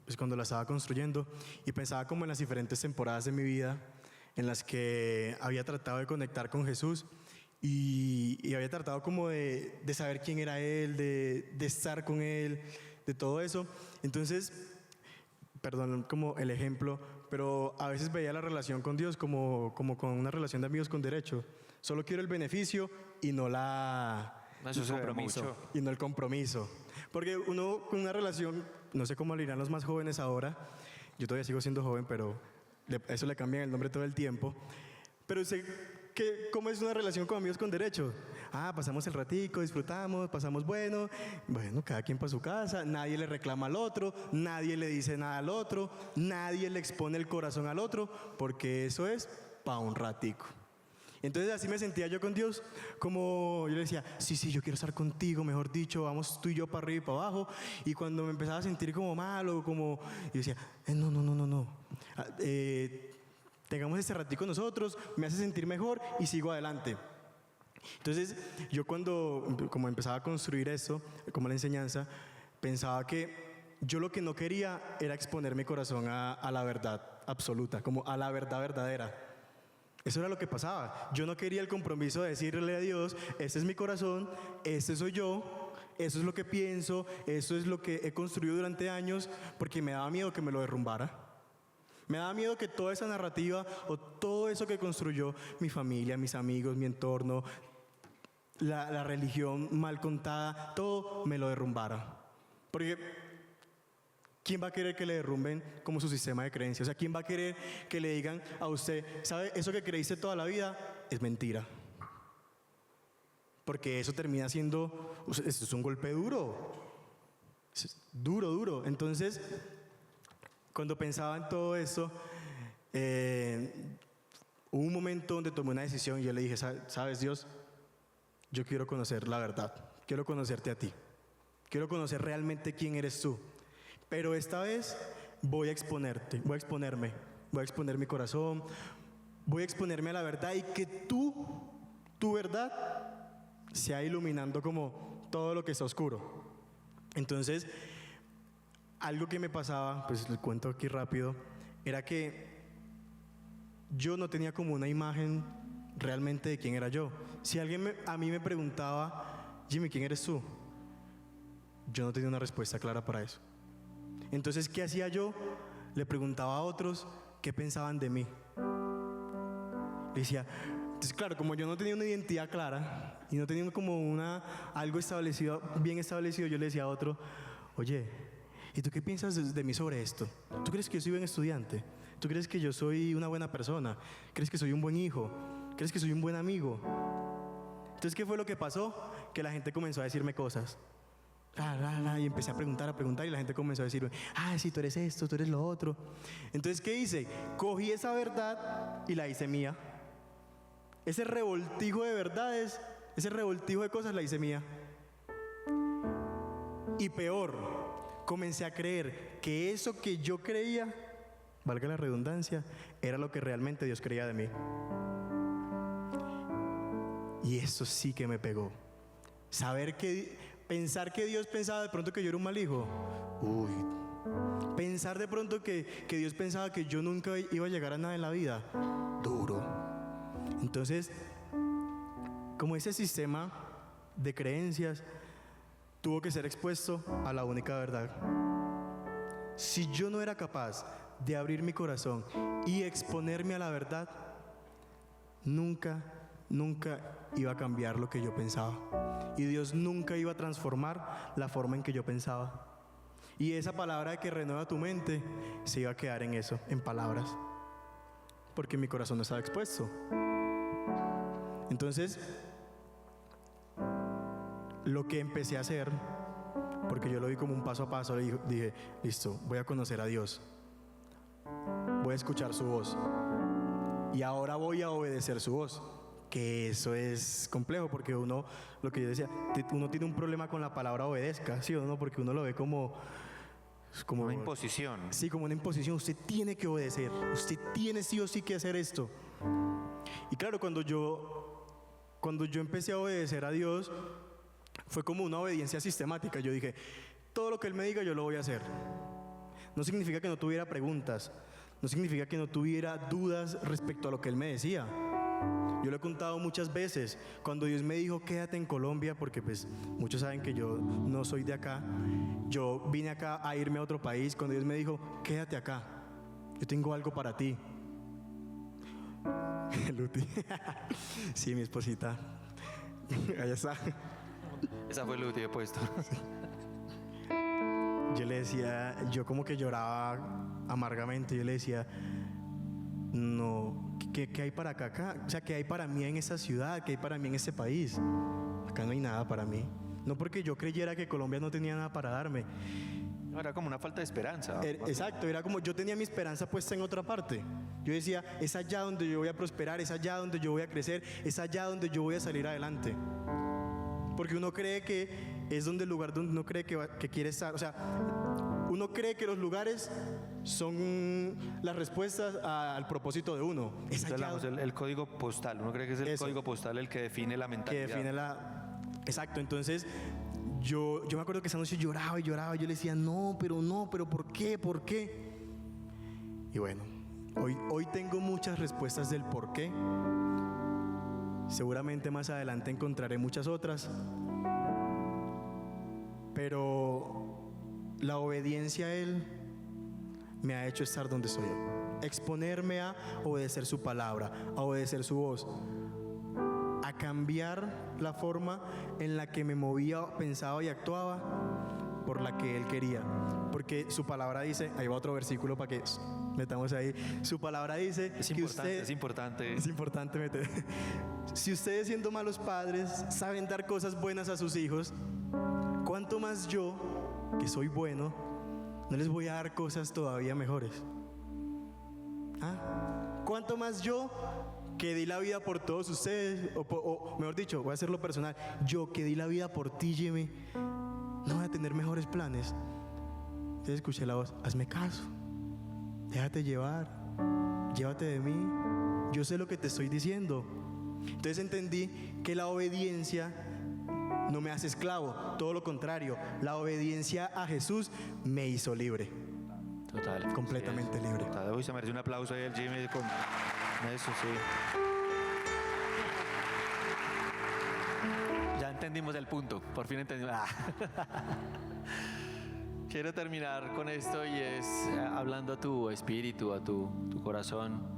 pues cuando la estaba construyendo, y pensaba como en las diferentes temporadas de mi vida en las que había tratado de conectar con Jesús y había tratado como de saber quién era Él, de estar con Él, de todo eso. Entonces, perdón como el ejemplo, pero a veces veía la relación con Dios como con una relación de amigos con derecho. Solo quiero el beneficio y no Eso se ve mucho. y no el compromiso. Porque uno con una relación, no sé cómo le dirán los más jóvenes ahora, yo todavía sigo siendo joven, pero eso le cambian el nombre todo el tiempo. Pero sé ¿cómo es una relación con amigos con derecho? Pasamos el ratico, disfrutamos, pasamos bueno, cada quien para su casa, nadie le reclama al otro, nadie le dice nada al otro, nadie le expone el corazón al otro, porque eso es para un ratico. Entonces así me sentía yo con Dios, como yo le decía, sí, yo quiero estar contigo, mejor dicho, vamos tú y yo para arriba y para abajo. Y cuando me empezaba a sentir como malo, yo decía, no. Tengamos este ratico nosotros, me hace sentir mejor y sigo adelante. Entonces yo como empezaba a construir eso, como la enseñanza, pensaba que yo lo que no quería era exponer mi corazón a la verdad absoluta, como a la verdad verdadera. Eso era lo que pasaba. Yo no quería el compromiso de decirle a Dios, este es mi corazón, este soy yo, eso es lo que pienso, eso es lo que he construido durante años, porque me daba miedo que me lo derrumbara. Me daba miedo que toda esa narrativa o todo eso que construyó mi familia, mis amigos, mi entorno, la religión mal contada, todo me lo derrumbara. Porque ¿quién va a querer que le derrumben como su sistema de creencias? O sea, ¿quién va a querer que le digan a usted, sabe, eso que creíste toda la vida es mentira? Porque eso termina siendo, eso es un golpe duro. Es duro. Entonces, cuando pensaba en todo eso, hubo un momento donde tomé una decisión y yo le dije, ¿sabes, Dios? yo quiero conocer la verdad, quiero conocerte a ti, quiero conocer realmente quién eres tú. Pero esta vez voy a exponerte, voy a exponerme, voy a exponer mi corazón, voy a exponerme a la verdad y que tu verdad, sea iluminando como todo lo que está oscuro. Entonces, algo que me pasaba, pues les cuento aquí rápido, era que yo no tenía como una imagen realmente de quién era yo. Si alguien a mí me preguntaba, Jimmy, ¿quién eres tú? Yo no tenía una respuesta clara para eso. Entonces, ¿qué hacía yo? Le preguntaba a otros qué pensaban de mí. Le decía, entonces claro, como yo no tenía una identidad clara y no tenía como algo establecido, bien establecido, yo le decía a otro, oye, ¿y tú qué piensas de mí sobre esto? ¿Tú crees que yo soy buen estudiante? ¿Tú crees que yo soy una buena persona? ¿Crees que soy un buen hijo? ¿Crees que soy un buen amigo? Entonces, ¿qué fue lo que pasó? Que la gente comenzó a decirme cosas. Y empecé a preguntar y la gente comenzó a decirme, sí, tú eres esto, tú eres lo otro. Entonces, ¿qué hice? Cogí esa verdad y la hice mía. Ese revoltijo de verdades, ese revoltijo de cosas la hice mía. Y peor, comencé a creer que eso que yo creía, valga la redundancia, era lo que realmente Dios creía de mí. Y eso sí que me pegó. Pensar que Dios pensaba de pronto que yo era un mal hijo. Pensar de pronto que Dios pensaba que yo nunca iba a llegar a nada en la vida. Duro. Entonces, como ese sistema de creencias tuvo que ser expuesto a la única verdad. Si yo no era capaz de abrir mi corazón y exponerme a la verdad, nunca iba a cambiar lo que yo pensaba. Y Dios nunca iba a transformar la forma en que yo pensaba. Y esa palabra de que renueva tu mente se iba a quedar en eso, en palabras. Porque mi corazón no estaba expuesto. Entonces, lo que empecé a hacer, porque yo lo vi como un paso a paso, dije, listo, voy a conocer a Dios. Voy a escuchar su voz. Y ahora voy a obedecer su voz. Que eso es complejo porque lo que yo decía, uno tiene un problema con la palabra obedezca, ¿sí o no? Porque uno lo ve como una imposición. Sí, como una imposición. Usted tiene que obedecer, usted tiene sí o sí que hacer esto. Y claro, cuando yo empecé a obedecer a Dios, fue como una obediencia sistemática. Yo dije, todo lo que Él me diga yo lo voy a hacer. No significa que no tuviera preguntas, no significa que no tuviera dudas respecto a lo que Él me decía. Yo lo he contado muchas veces, cuando Dios me dijo quédate en Colombia, porque pues muchos saben que yo no soy de acá, yo vine acá a irme a otro país, cuando Dios me dijo quédate acá, yo tengo algo para ti. Luti, sí, mi esposita, allá está. Esa fue Luti de puesto. Yo le decía, yo como que lloraba amargamente, yo le decía, no, ¿qué hay para acá? O sea, ¿qué hay para mí en esta ciudad? ¿Qué hay para mí en este país? Acá no hay nada para mí. No porque yo creyera que Colombia no tenía nada para darme. Era como una falta de esperanza. Exacto, era como yo tenía mi esperanza puesta en otra parte. Yo decía, es allá donde yo voy a prosperar, es allá donde yo voy a crecer, es allá donde yo voy a salir adelante. Porque uno cree que es donde el lugar donde uno cree que quiere estar. O sea, uno cree que los lugares son las respuestas al propósito de uno. Es allá el código postal. Uno cree que es el código postal el que define la mentalidad. Que define Exacto. Entonces, yo me acuerdo que esa noche lloraba. Yo le decía, no, pero ¿por qué? ¿Por qué? Y bueno, hoy tengo muchas respuestas del por qué. Seguramente más adelante encontraré muchas otras. Pero la obediencia a Él me ha hecho estar donde estoy hoy. Exponerme a obedecer su palabra, a obedecer su voz, a cambiar la forma en la que me movía, pensaba y actuaba por la que Él quería. Porque su palabra dice, ahí va otro versículo para que metamos ahí. Su palabra dice es importante meter. Si ustedes siendo malos padres saben dar cosas buenas a sus hijos, ¿cuánto más yo, que soy bueno, no les voy a dar cosas todavía mejores? ¿Cuánto más yo, que di la vida por todos ustedes, o mejor dicho, voy a hacerlo personal, yo que di la vida por ti, Jimmy, no voy a tener mejores planes. Entonces escuché la voz, hazme caso, déjate llevar, llévate de mí, yo sé lo que te estoy diciendo. Entonces entendí que la obediencia no me hace esclavo, todo lo contrario, la obediencia a Jesús me hizo libre. Total. Completamente libre. Total. Uy, se merece un aplauso ahí el Jimmy con eso, sí. Ya entendimos el punto, por fin entendimos. Quiero terminar con esto y es hablando a tu espíritu, a tu corazón.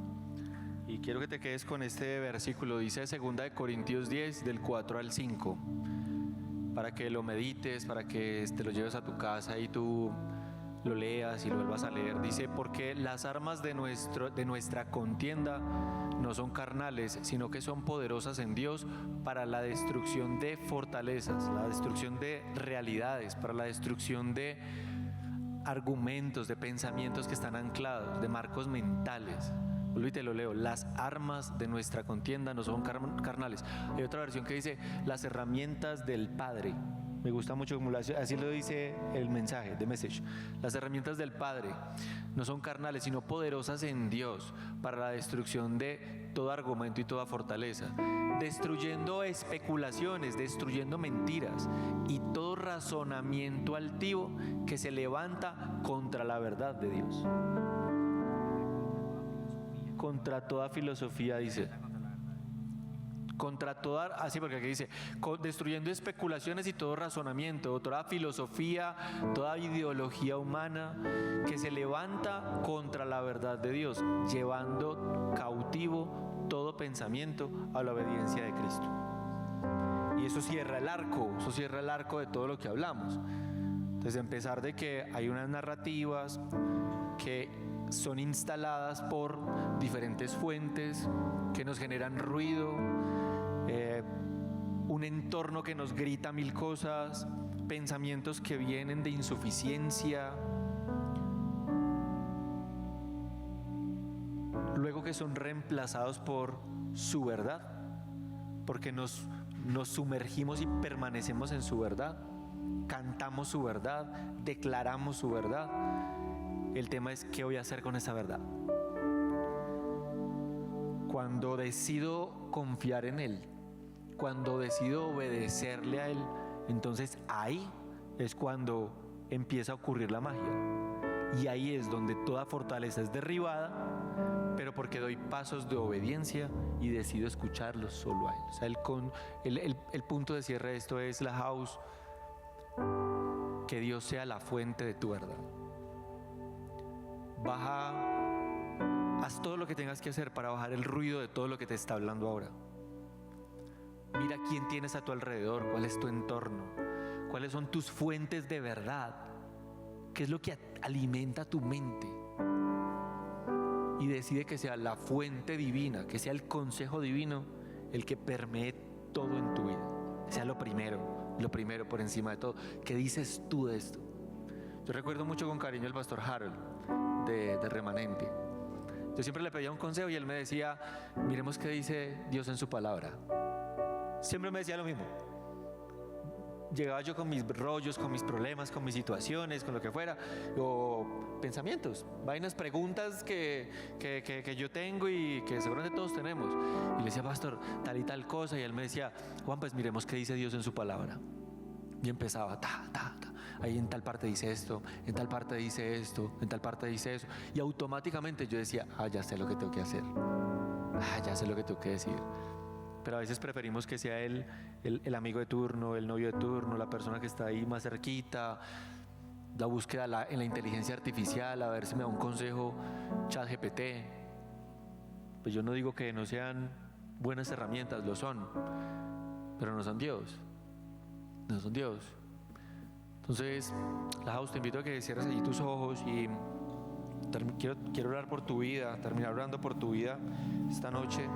Y quiero que te quedes con este versículo, dice 2 de Corintios 10, del 4 al 5, para que lo medites, para que te lo lleves a tu casa y tú lo leas y lo vuelvas a leer. Dice, porque las armas de nuestra contienda no son carnales, sino que son poderosas en Dios para la destrucción de fortalezas, la destrucción de realidades, para la destrucción de argumentos, de pensamientos que están anclados, de marcos mentales. Y te lo leo, las armas de nuestra contienda no son carnales. Hay otra versión que dice, las herramientas del Padre. Me gusta mucho como así lo dice el mensaje, the message. Las herramientas del Padre no son carnales, sino poderosas en Dios para la destrucción de todo argumento y toda fortaleza, destruyendo especulaciones, destruyendo mentiras y todo razonamiento altivo que se levanta contra la verdad de Dios. Contra toda filosofía, dice. Contra toda, así porque aquí dice, destruyendo especulaciones y todo razonamiento, toda filosofía, toda ideología humana que se levanta contra la verdad de Dios, llevando cautivo todo pensamiento a la obediencia de Cristo. Y eso cierra el arco de todo lo que hablamos. Entonces, empezar de que hay unas narrativas que son instaladas por diferentes fuentes que nos generan ruido, un entorno que nos grita mil cosas, pensamientos que vienen de insuficiencia, luego que son reemplazados por su verdad, porque nos sumergimos y permanecemos en su verdad, cantamos su verdad, declaramos su verdad. El tema es qué voy a hacer con esa verdad. Cuando decido confiar en Él, cuando decido obedecerle a Él, entonces ahí es cuando empieza a ocurrir la magia. Y ahí es donde toda fortaleza es derribada, pero porque doy pasos de obediencia y decido escucharlo solo a Él. O sea, el punto de cierre de esto es la house, que Dios sea la fuente de tu verdad. Haz todo lo que tengas que hacer para bajar el ruido de todo lo que te está hablando ahora. Mira quién tienes a tu alrededor, cuál es tu entorno, cuáles son tus fuentes de verdad, qué es lo que alimenta tu mente. Y decide que sea la fuente divina, que sea el consejo divino el que permee todo en tu vida. Sea lo primero por encima de todo. ¿Qué dices tú de esto? Yo recuerdo mucho con cariño al pastor Harold de Remanente. Yo siempre le pedía un consejo y él me decía, miremos qué dice Dios en su palabra. Siempre me decía lo mismo. Llegaba yo con mis rollos, con mis problemas, con mis situaciones, con lo que fuera, o pensamientos, vainas, preguntas que yo tengo y que seguramente todos tenemos. Y le decía, pastor, tal y tal cosa, y él me decía, Juan, pues miremos qué dice Dios en su palabra. Y empezaba, ahí en tal parte dice esto, en tal parte dice esto, en tal parte dice eso. Y automáticamente yo decía, ya sé lo que tengo que hacer, ya sé lo que tengo que decir. Pero a veces preferimos que sea el amigo de turno, el novio de turno, la persona que está ahí más cerquita, la búsqueda en la inteligencia artificial, a ver si me da un consejo ChatGPT. Pues yo no digo que no sean buenas herramientas, lo son, pero no son Dios. No son Dios. Entonces, Lajaus, te invito a que cierres allí tus ojos y quiero orar por tu vida, terminar orando por tu vida esta noche.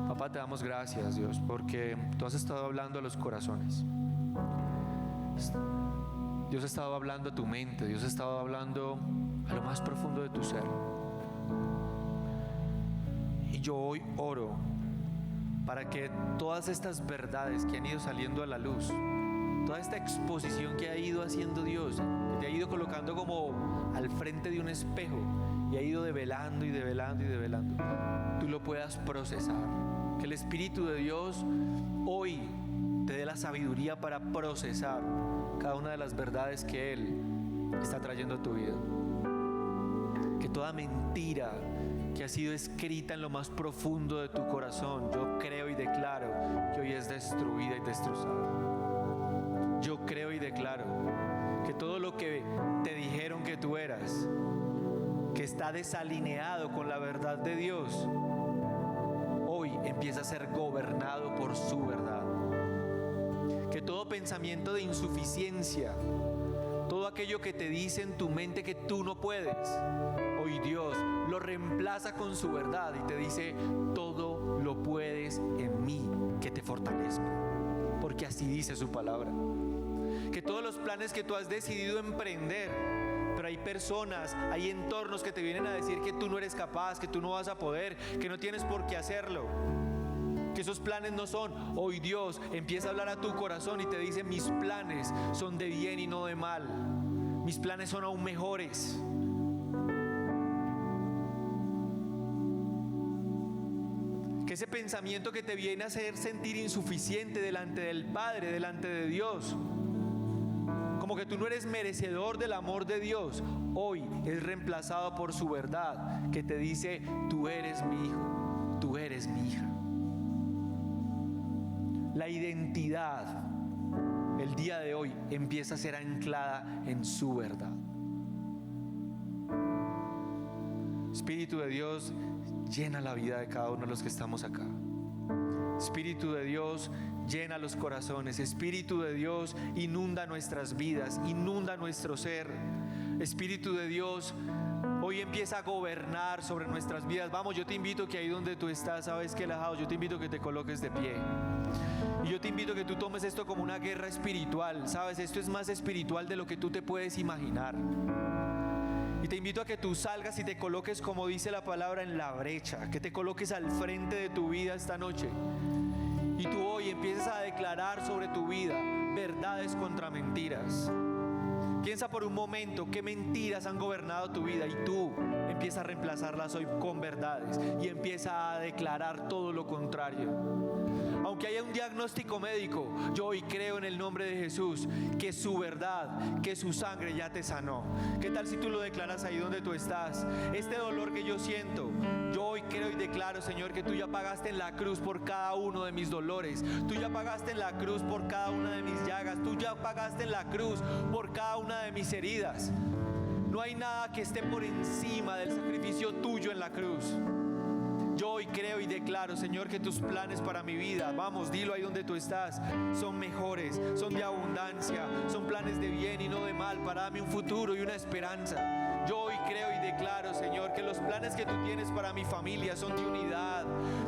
Papá, te damos gracias, Dios, porque tú has estado hablando a los corazones. Dios ha estado hablando a tu mente, Dios ha estado hablando a lo más profundo de tu ser. Y yo hoy oro para que todas estas verdades que han ido saliendo a la luz, toda esta exposición que ha ido haciendo Dios, que te ha ido colocando como al frente de un espejo y ha ido develando y develando y develando, tú lo puedas procesar. Que el Espíritu de Dios hoy te dé la sabiduría para procesar cada una de las verdades que Él está trayendo a tu vida. Que toda mentira que ha sido escrita en lo más profundo de tu corazón, yo creo y declaro que hoy es destruida y destrozada. Yo creo y declaro que todo lo que te dijeron que tú eras, que está desalineado con la verdad de Dios, hoy empieza a ser gobernado por su verdad. Que todo pensamiento de insuficiencia, todo aquello que te dice en tu mente que tú no puedes, hoy Dios lo reemplaza con su verdad y te dice: todo lo puedes en mí, que te fortalezco, porque así dice su palabra. Que todos los planes que tú has decidido emprender, pero hay personas, hay entornos que te vienen a decir que tú no eres capaz, que tú no vas a poder, que no tienes por qué hacerlo, que esos planes no son. Hoy Dios empieza a hablar a tu corazón y te dice: mis planes son de bien y no de mal, mis planes son aún mejores. Que ese pensamiento que te viene a hacer sentir insuficiente delante del Padre, delante de Dios, como que tú no eres merecedor del amor de Dios, hoy es reemplazado por su verdad, que te dice: tú eres mi hijo, tú eres mi hija. La identidad, el día de hoy, empieza a ser anclada en su verdad. Espíritu de Dios, llena la vida de cada uno de los que estamos acá. Espíritu de Dios, llena los corazones. Espíritu de Dios, inunda nuestras vidas, inunda nuestro ser. Espíritu de Dios, hoy empieza a gobernar sobre nuestras vidas. Vamos, yo te invito que ahí donde tú estás, sabes que yo te invito que te coloques de pie. Y yo te invito a que tú tomes esto como una guerra espiritual. Sabes, esto es más espiritual de lo que tú te puedes imaginar. Y te invito a que tú salgas y te coloques, como dice la palabra, en la brecha, que te coloques al frente de tu vida esta noche. Y tú hoy empieces a declarar sobre tu vida verdades contra mentiras. Piensa por un momento qué mentiras han gobernado tu vida y tú empieza a reemplazarlas hoy con verdades y empieza a declarar todo lo contrario. Aunque haya un diagnóstico médico, yo hoy creo en el nombre de Jesús que su verdad, que su sangre ya te sanó. ¿Qué tal si tú lo declaras ahí donde tú estás? Este dolor que yo siento, yo hoy creo y declaro, Señor, que tú ya pagaste en la cruz por cada uno de mis dolores. Tú ya pagaste en la cruz por cada una de mis llagas. Tú ya pagaste en la cruz por cada una de mis heridas. No hay nada que esté por encima del sacrificio tuyo en la cruz. Yo hoy creo y declaro, Señor, que tus planes para mi vida, vamos, dilo ahí donde tú estás, son mejores, son de abundancia, son planes de bien y no de mal, para darme un futuro y una esperanza. Yo hoy creo y declaro, Señor, que los planes que tú tienes para mi familia son de unidad.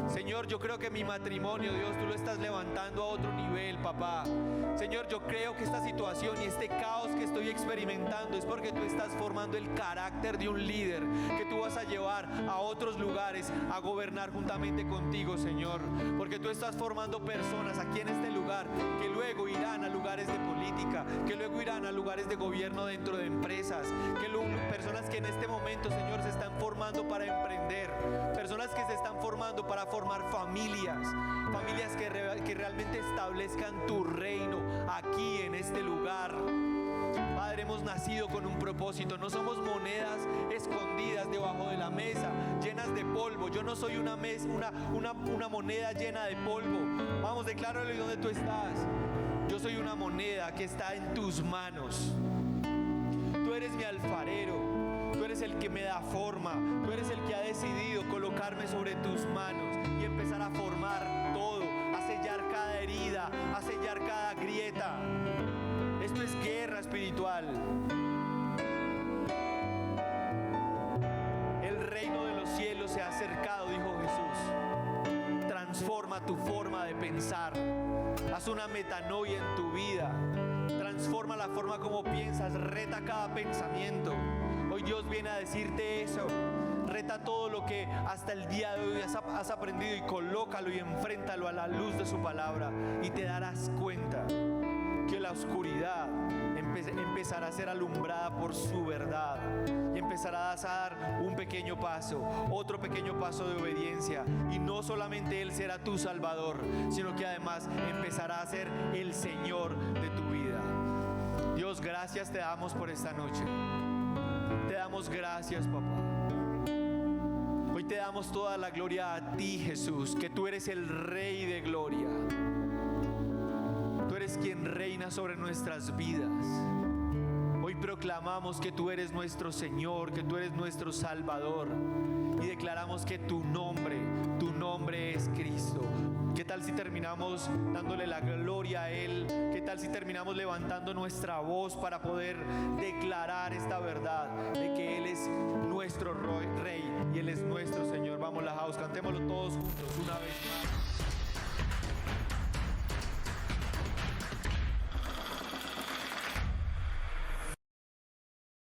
Señor, yo creo que mi matrimonio, Dios, tú lo estás levantando a otro nivel, papá. Señor, yo creo que esta situación y este caos que estoy experimentando es porque tú estás formando el carácter de un líder que tú vas a llevar a otros lugares a gobernar juntamente contigo, Señor. Porque tú estás formando personas aquí en este lugar que luego irán a lugares de política, que luego irán a lugares de gobierno dentro de empresas, que luego personas que en este momento, Señor, se están formando para emprender, personas que se están formando para formar familias que realmente establezcan tu reino aquí en este lugar. Padre, hemos nacido con un propósito, no somos monedas escondidas debajo de la mesa, llenas de polvo. Yo no soy una moneda llena de polvo. Vamos, decláralo ahí donde tú estás. Yo soy una moneda que está en tus manos. Tú eres mi alfarero, tú eres el que me da forma, tú eres el que ha decidido colocarme sobre tus manos y empezar a formar todo, a sellar cada herida, a sellar cada grieta. Esto es guerra espiritual. El reino de los cielos se ha acercado, dijo Jesús. Transforma tu forma de pensar. Haz una metanoia en tu vida. Transforma la forma como piensas. Reta cada pensamiento. Hoy Dios viene a decirte eso. Reta todo lo que hasta el día de hoy has aprendido y colócalo y enfréntalo a la luz de su palabra, y te darás cuenta que la oscuridad empezará a ser alumbrada por su verdad, y empezarás a dar un pequeño paso, otro pequeño paso de obediencia, y no solamente Él será tu Salvador, sino que además empezará a ser el Señor de tu vida. Dios, gracias te damos por esta noche. Te damos gracias, papá. Hoy te damos toda la gloria a ti, Jesús, que tú eres el Rey de gloria. Tú eres quien reina sobre nuestras vidas. Hoy proclamamos que tú eres nuestro Señor, que tú eres nuestro Salvador, y declaramos que tu nombre es Cristo. ¿Qué tal si terminamos dándole la gloria a Él? ¿Qué tal si terminamos levantando nuestra voz para poder declarar esta verdad de que Él es nuestro Rey y Él es nuestro Señor? Vamos, la house, cantémoslo todos juntos una vez.